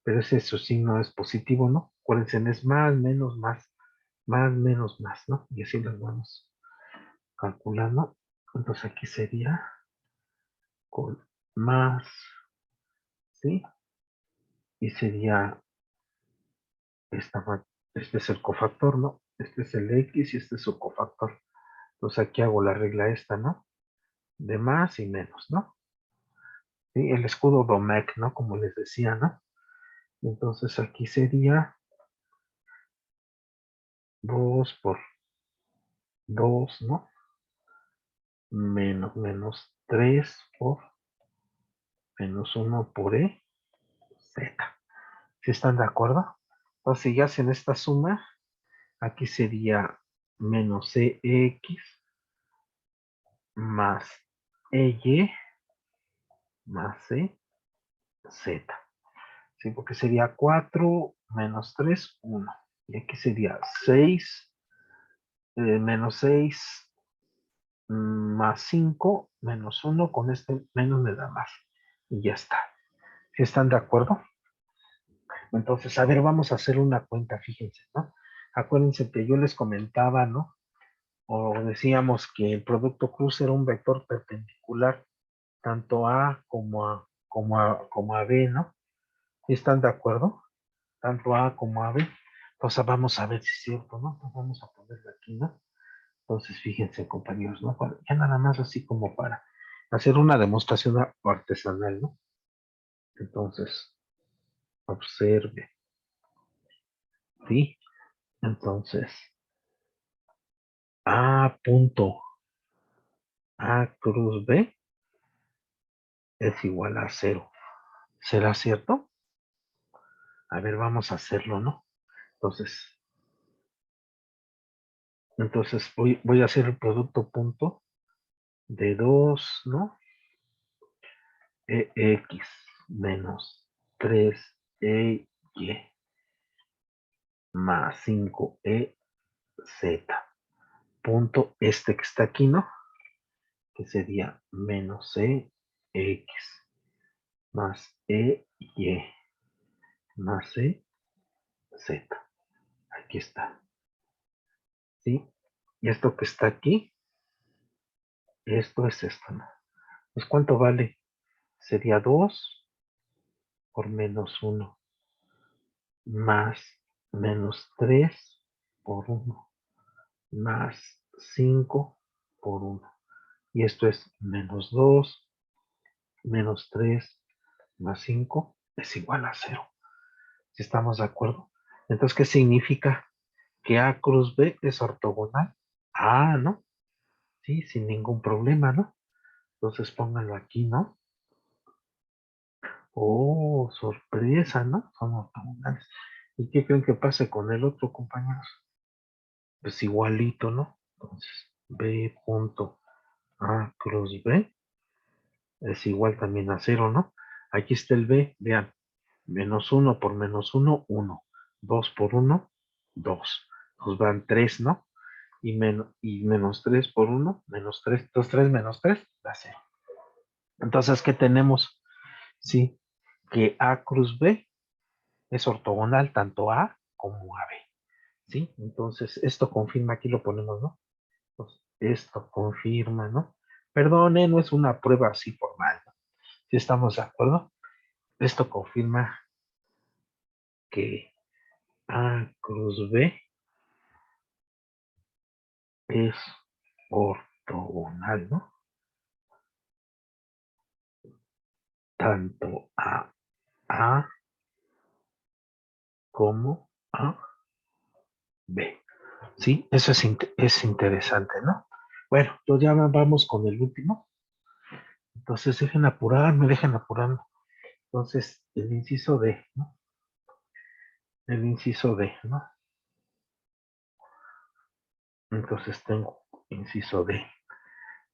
Speaker 1: Pero ese su signo es positivo, ¿no? Acuérdense, es más, menos, más, menos, más, ¿no? Y así los vamos calculando. Entonces aquí sería con más, ¿sí? Y sería este es el cofactor, ¿no? Este es el X y este es su cofactor. Entonces aquí hago la regla esta, ¿no? De más y menos, ¿no? ¿Sí? El escudo Domecq, ¿no? Como les decía, ¿no? Entonces aquí sería 2 por 2, ¿no? Menos 3 por menos 1 por Z. ¿Sí están de acuerdo? Entonces, si ya hacen esta suma, aquí sería menos EX más EY más Z. ¿Sí? Porque sería 4 menos 3, 1. Y aquí sería 6 menos 6 más 5 menos 1. Con este menos me da más. Y ya está. ¿Sí están de acuerdo? Entonces, a ver, vamos a hacer una cuenta, fíjense, ¿no? Acuérdense que yo les comentaba, ¿no? O decíamos que el producto cruz era un vector perpendicular tanto a como a B, ¿no? ¿Están de acuerdo? Tanto A como a B. Entonces vamos a ver si es cierto, ¿no? Entonces vamos a ponerlo aquí, ¿no? Entonces fíjense, compañeros, ¿no? Ya nada más así como para hacer una demostración artesanal, ¿no? Entonces, observe, ¿sí? Entonces, A punto A cruz B es igual a 0. ¿Será cierto? A ver, vamos a hacerlo, ¿no? Entonces voy a hacer el producto punto de 2, ¿no? EX menos 3EY más 5EZ. Punto este que está aquí, ¿no? Que sería menos EX más EY más EZ. Aquí está. ¿Sí? Y esto que está aquí, esto es esto, ¿no? Pues ¿cuánto vale? Sería 2 por menos 1 más menos 3 por 1 más 5 por 1. Y esto es menos 2 menos 3 más 5 es igual a 0. ¿Si estamos de acuerdo? Entonces, ¿qué significa? Que A cruz B es ortogonal a A, ¿no? Sí, sin ningún problema, ¿no? Entonces pónganlo aquí, ¿no? Oh, sorpresa, ¿no? Son ortogonales. ¿Y qué creen que pase con el otro, compañeros? Pues igualito, ¿no? Entonces, B punto A cruz B es igual también a 0, ¿no? Aquí está el B, vean, menos 1 por menos 1, 1. 2 por 1, 2. Nos van 3, ¿no? Y menos 3 por 1, menos 3. 2, 3 menos 3, da 0. Entonces, ¿qué tenemos? Sí, que A cruz B es ortogonal tanto a A como a B. ¿Sí? Entonces, esto confirma, aquí lo ponemos, ¿no? Pues, esto confirma, ¿no? Perdone, no es una prueba así formal, ¿no? Si estamos de acuerdo, esto confirma que A cruz B es ortogonal, ¿no? Tanto a A como a B. Sí, eso es interesante, ¿no? Bueno, pues ya vamos con el último. Entonces, dejen apurarme. Entonces, el inciso D, ¿no? El inciso D, ¿no? Entonces tengo inciso D.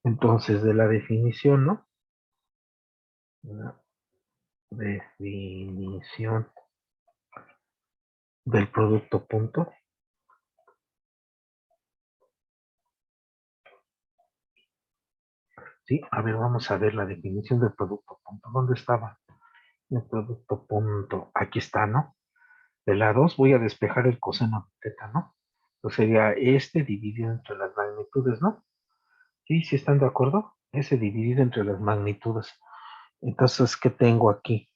Speaker 1: Entonces, de la definición, ¿no? La definición del producto punto. Sí, a ver, vamos a ver la definición del producto punto. ¿Dónde estaba el producto punto? Aquí está, ¿no? De la 2 voy a despejar el coseno de teta, ¿no? Entonces sería este dividido entre las magnitudes, ¿no? Sí, ¿sí están de acuerdo? Ese dividido entre las magnitudes. Entonces, ¿qué tengo aquí?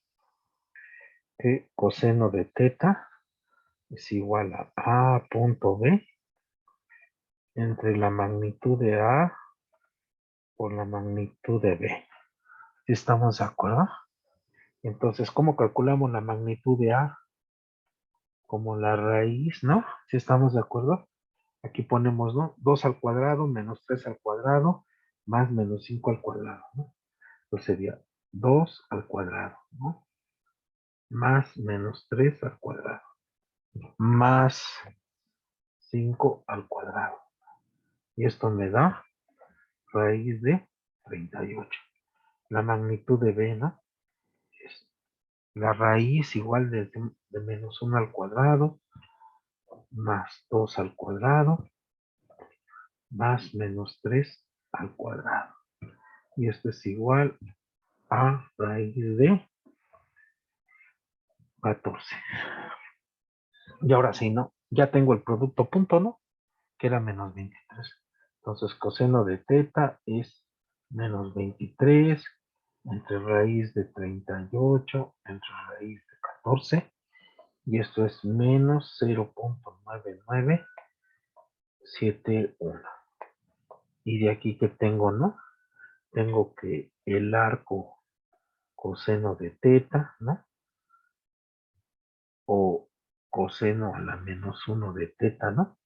Speaker 1: Que coseno de teta es igual a punto B entre la magnitud de A por la magnitud de B. ¿Sí estamos de acuerdo? Entonces, ¿cómo calculamos la magnitud de A? Como la raíz, ¿no? ¿Sí estamos de acuerdo? Aquí ponemos, ¿no? 2 al cuadrado menos 3 al cuadrado más menos 5 al cuadrado, ¿no? Entonces sería 2 al cuadrado, ¿no? Más menos 3 al cuadrado más 5 al cuadrado. Y esto me da raíz de 38. La magnitud de B, ¿no? Es la raíz igual de menos 1 al cuadrado más 2 al cuadrado más menos 3 al cuadrado. Y esto es igual a raíz de 14. Y ahora sí, ¿no? Ya tengo el producto punto, ¿no? Que era menos 23. Entonces, coseno de teta es menos 23 entre raíz de 38 entre raíz de 14. Y esto es menos 0.9971. Y de aquí que tengo, ¿no? Tengo que el arco coseno de teta, ¿no? O coseno a la menos 1 de teta, ¿no?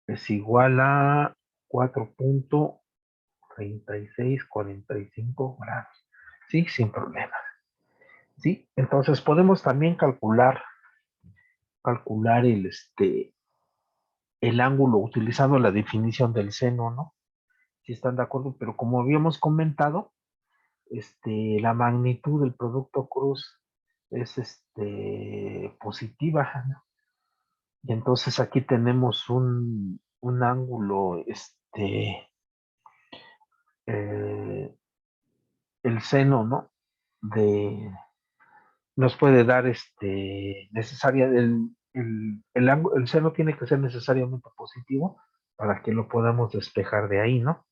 Speaker 1: Es igual a 4.3645 grados. Sí, sin problema. Sí, entonces podemos también calcular el ángulo utilizando la definición del seno, ¿no? Si están de acuerdo, pero como habíamos comentado, la magnitud del producto cruz es positiva, ¿no? Y entonces aquí tenemos un ángulo, eh, el seno, ¿no? De, nos puede dar necesaria, el seno tiene que ser necesariamente positivo para que lo podamos despejar de ahí, ¿no?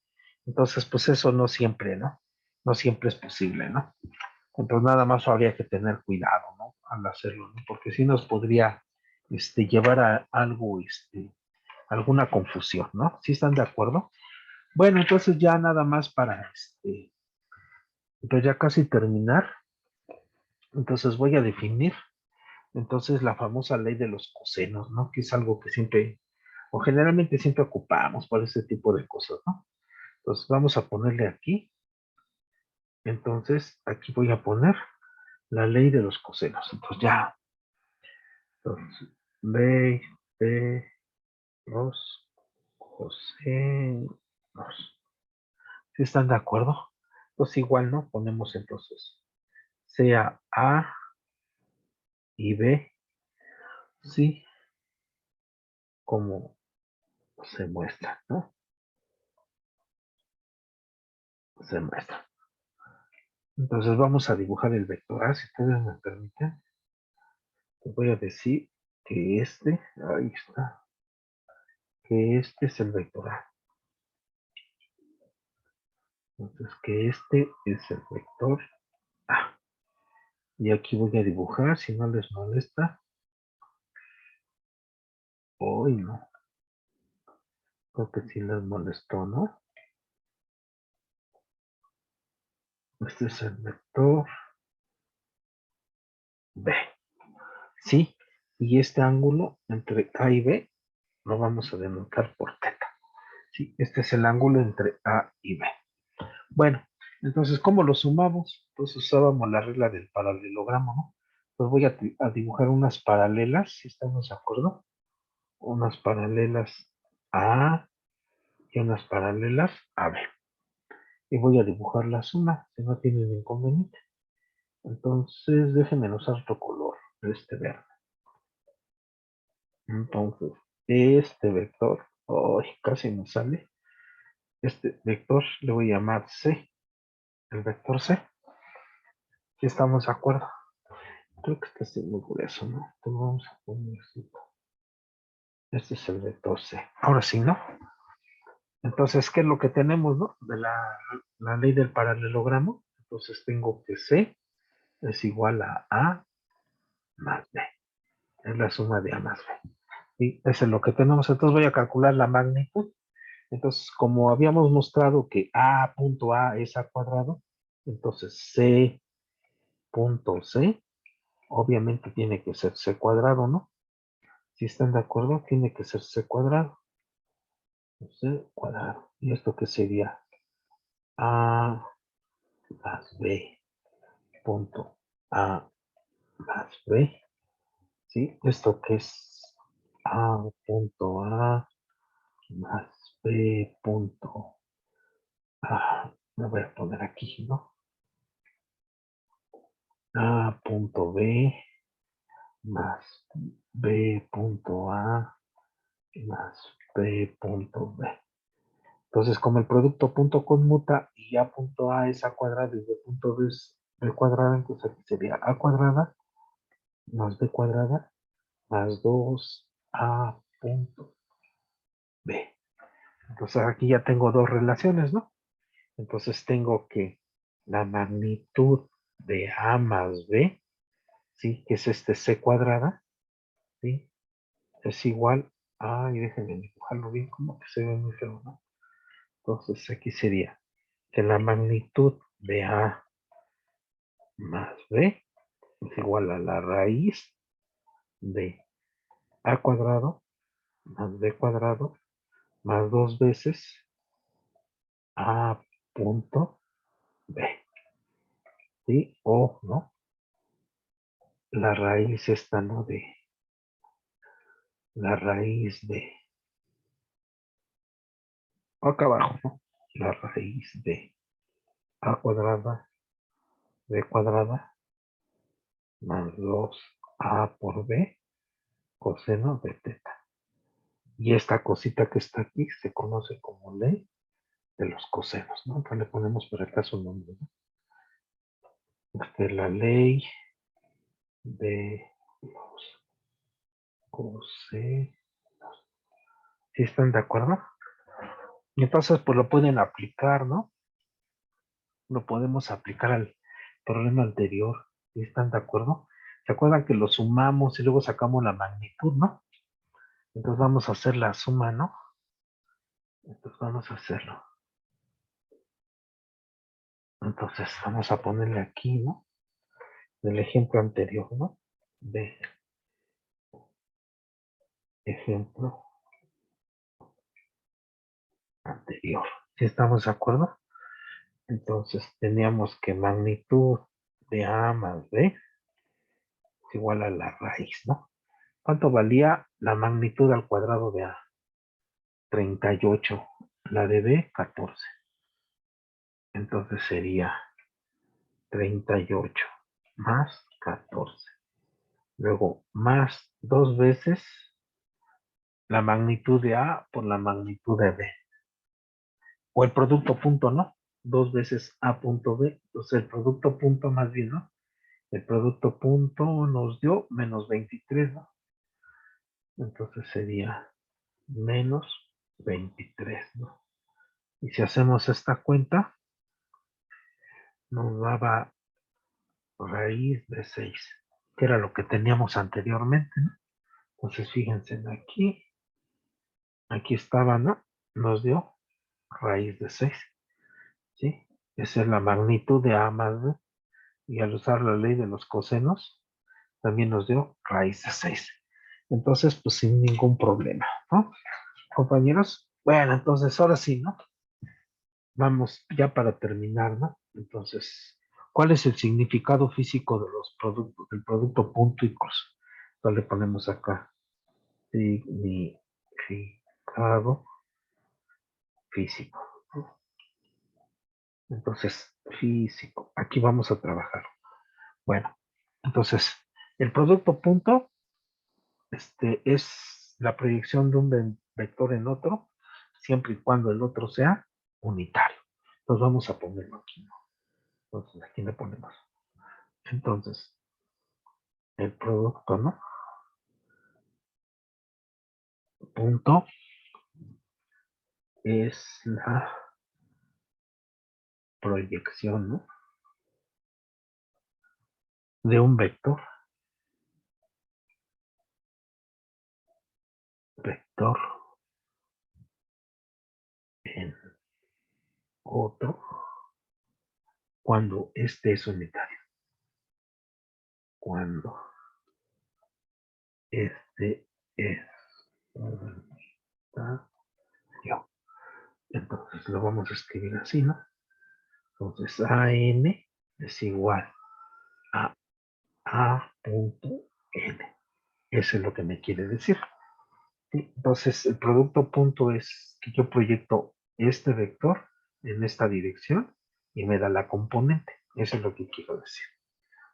Speaker 1: Entonces, pues eso no siempre, ¿no? No siempre es posible, ¿no? Entonces nada más habría que tener cuidado, ¿no? Al hacerlo, ¿no? Porque si nos podría llevar a algo, alguna confusión, ¿no? ¿Sí están de acuerdo? Bueno, entonces ya nada más para pues ya casi terminar. Entonces voy a definir entonces la famosa ley de los cosenos, ¿no? Que es algo que siempre, o generalmente siempre ocupamos por ese tipo de cosas, ¿no? Entonces vamos a ponerle aquí. Entonces aquí voy a poner la ley de los cosenos. Entonces ya. Entonces, ley de los cosenos. ¿Sí están de acuerdo? Pues igual, ¿no? Ponemos entonces sea A y B, sí, como se muestra, ¿no? Se muestra. Entonces vamos a dibujar el vector A, si ustedes me permiten. Les voy a decir que ahí está, que este es el vector A. Entonces que este es el vector A. Y aquí voy a dibujar, si no les molesta. Hoy no, creo que sí les molestó, ¿no? Este es el vector B. Sí, y este ángulo entre A y B lo vamos a denotar por teta. Sí, este es el ángulo entre A y B. Bueno, entonces, ¿cómo lo sumamos? Pues usábamos la regla del paralelogramo, ¿no? Pues voy a dibujar unas paralelas, si estamos de acuerdo. Unas paralelas a A y unas paralelas a B. Y voy a dibujar la suma, si no tienen inconveniente. Entonces, déjenme usar otro color, este verde. Entonces, este vector, casi me sale. Este vector le voy a llamar C, el vector C. Si estamos de acuerdo. Creo que está siendo grueso, ¿no? Entonces vamos a poner así. Este es el vector C. Ahora sí, ¿no? Entonces, ¿qué es lo que tenemos, no? De la ley del paralelogramo. Entonces tengo que C es igual a más B. Es la suma de A más B. Y eso es lo que tenemos. Entonces voy a calcular la magnitud. Entonces, como habíamos mostrado que A punto A es A cuadrado, entonces C punto C, obviamente tiene que ser C cuadrado, ¿no? Si están de acuerdo, tiene que ser C cuadrado. C cuadrado. ¿Y esto qué sería? A más B punto A más B. ¿Sí? ¿Esto qué es? A punto A más B punto A. Me voy a poner aquí, ¿no? A punto B más B punto A más B punto B. Entonces, como el producto punto conmuta y A punto A es A cuadrado y B punto B es B cuadrada, entonces aquí sería A cuadrada más B cuadrada más 2A punto B. Entonces aquí ya tengo dos relaciones, ¿no? Entonces tengo que la magnitud de A más B, ¿sí? Que es este C cuadrada, ¿sí? Es igual a, y déjenme dibujarlo bien, como que se ve muy feo, ¿no? Entonces aquí sería que la magnitud de A más B es igual a la raíz de A cuadrado más B cuadrado más dos veces A punto B, ¿sí? O, ¿no? La raíz esta, ¿no? De la raíz de acá abajo, ¿no? La raíz de A cuadrada B cuadrada más 2A por B coseno de teta. Y esta cosita que está aquí se conoce como ley de los cosenos, ¿no? Entonces le ponemos por acá su nombre, ¿no? Esta es la ley de los cosenos. ¿Sí están de acuerdo? Y entonces, pues lo pueden aplicar, ¿no? Lo podemos aplicar al problema anterior. ¿Sí están de acuerdo? ¿Se acuerdan que lo sumamos y luego sacamos la magnitud, no? Entonces vamos a hacer la suma, ¿no? Entonces vamos a hacerlo. Entonces vamos a ponerle aquí, ¿no? Del ejemplo anterior, ¿no? De ejemplo anterior. ¿Sí estamos de acuerdo? Entonces teníamos que magnitud de A más B es igual a la raíz, ¿no? ¿Cuánto valía la magnitud al cuadrado de A? 38. La de B, 14. Entonces sería 38 más 14. Luego, más 2 veces la magnitud de A por la magnitud de B. O el producto punto, ¿no? 2 veces A punto B. Entonces el producto punto más bien, ¿no? El producto punto nos dio menos 23, ¿no? Entonces sería menos 23, ¿no? Y si hacemos esta cuenta, nos daba raíz de 6, que era lo que teníamos anteriormente, ¿no? Entonces fíjense aquí estaba, ¿no? Nos dio raíz de 6, ¿sí? Esa es la magnitud de A más B. Y al usar la ley de los cosenos, también nos dio raíz de 6. Entonces, pues sin ningún problema, ¿no? Compañeros, bueno, entonces ahora sí, ¿no? Vamos ya para terminar, ¿no? Entonces, ¿cuál es el significado físico de los productos, del producto punto y cruz? Entonces le ponemos acá, significado físico. Entonces, físico. Aquí vamos a trabajar. Bueno, entonces, el producto punto es la proyección de un vector en otro, siempre y cuando el otro sea unitario. Entonces vamos a ponerlo aquí, ¿no? Entonces aquí le ponemos. Entonces, el producto, ¿no? Punto es la proyección, ¿no? De un vector en otro, cuando este es unitario. Cuando este es unitario. Entonces lo vamos a escribir así, ¿no? Entonces AN es igual a A.N. Eso es lo que me quiere decir. ¿Sí? Entonces el producto punto es que yo proyecto este vector en esta dirección y me da la componente. Eso es lo que quiero decir.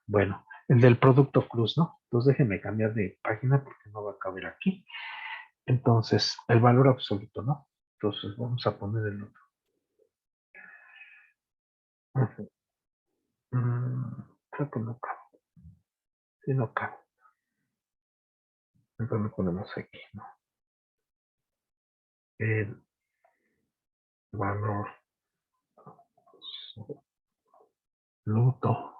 Speaker 1: Bueno, el del producto cruz, ¿no? Entonces déjenme cambiar de página porque no va a caber aquí. Entonces, el valor absoluto, ¿no? Entonces vamos a poner el otro. Creo que no cabe. Sí, no cabe. Entonces lo ponemos aquí, ¿no? El valor absoluto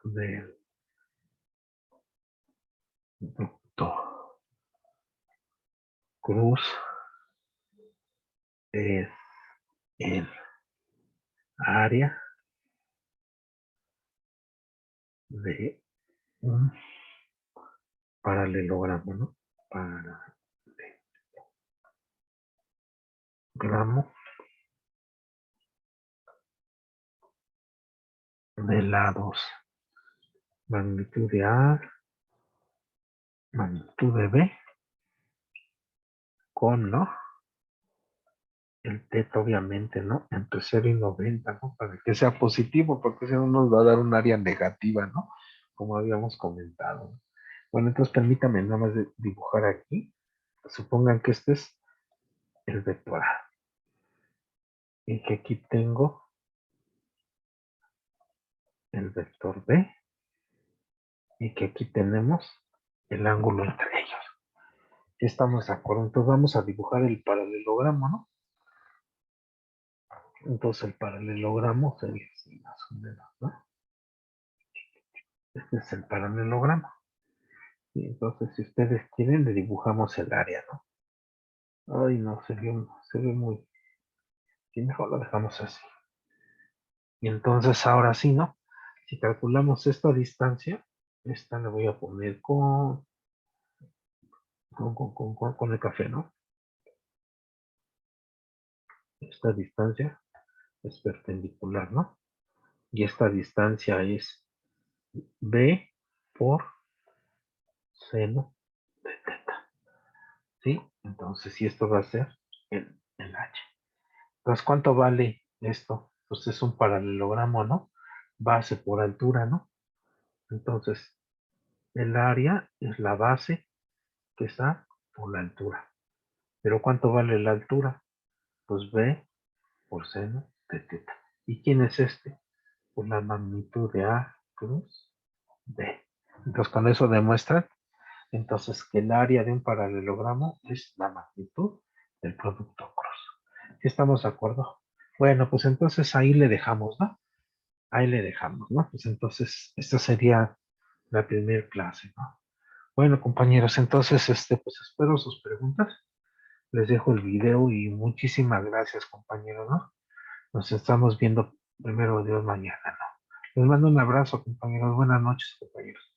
Speaker 1: del producto cruz es el área de un paralelogramo, ¿no? Paralelogramo de lados. Magnitud de A, magnitud de B, con, ¿no? El teta, obviamente, ¿no? Entre 0 y 90, ¿no? Para que sea positivo, porque si no nos va a dar un área negativa, ¿no? Como habíamos comentado, ¿no? Bueno, entonces permítame nada más dibujar aquí. Supongan que este es el vector A. Y que aquí tengo el vector B. Y que aquí tenemos el ángulo entre ellos. Estamos de acuerdo. Entonces vamos a dibujar el paralelogramo, ¿no? Entonces el paralelogramo sería así más o menos, ¿no? Este es el paralelogramo. Y entonces si ustedes quieren le dibujamos el área, ¿no? Ay, no, se ve muy... Sí, mejor lo dejamos así. Y entonces ahora sí, ¿no? Si calculamos esta distancia, esta le voy a poner con el café, ¿no? Esta distancia es perpendicular, ¿no? Y esta distancia es B por seno de teta, ¿sí? Entonces, si esto va a ser el H. Entonces, ¿cuánto vale Esto, pues es un paralelogramo, ¿no? Base por altura, ¿no? Entonces, el área es la base que está por la altura. Pero ¿cuánto vale la altura? Pues B por seno de teta. ¿Y quién es este? Pues la magnitud de A cruz B. Entonces, con eso demuestran entonces que el área de un paralelogramo es la magnitud del producto cruz. ¿Sí estamos de acuerdo? Bueno, pues entonces ahí le dejamos, ¿no? Ahí le dejamos, ¿no? Pues entonces esta sería la primera clase, ¿no? Bueno, compañeros, entonces pues espero sus preguntas. Les dejo el video y muchísimas gracias, compañeros, ¿no? Nos estamos viendo primero Dios mañana, ¿no? Les mando un abrazo, compañeros. Buenas noches, compañeros.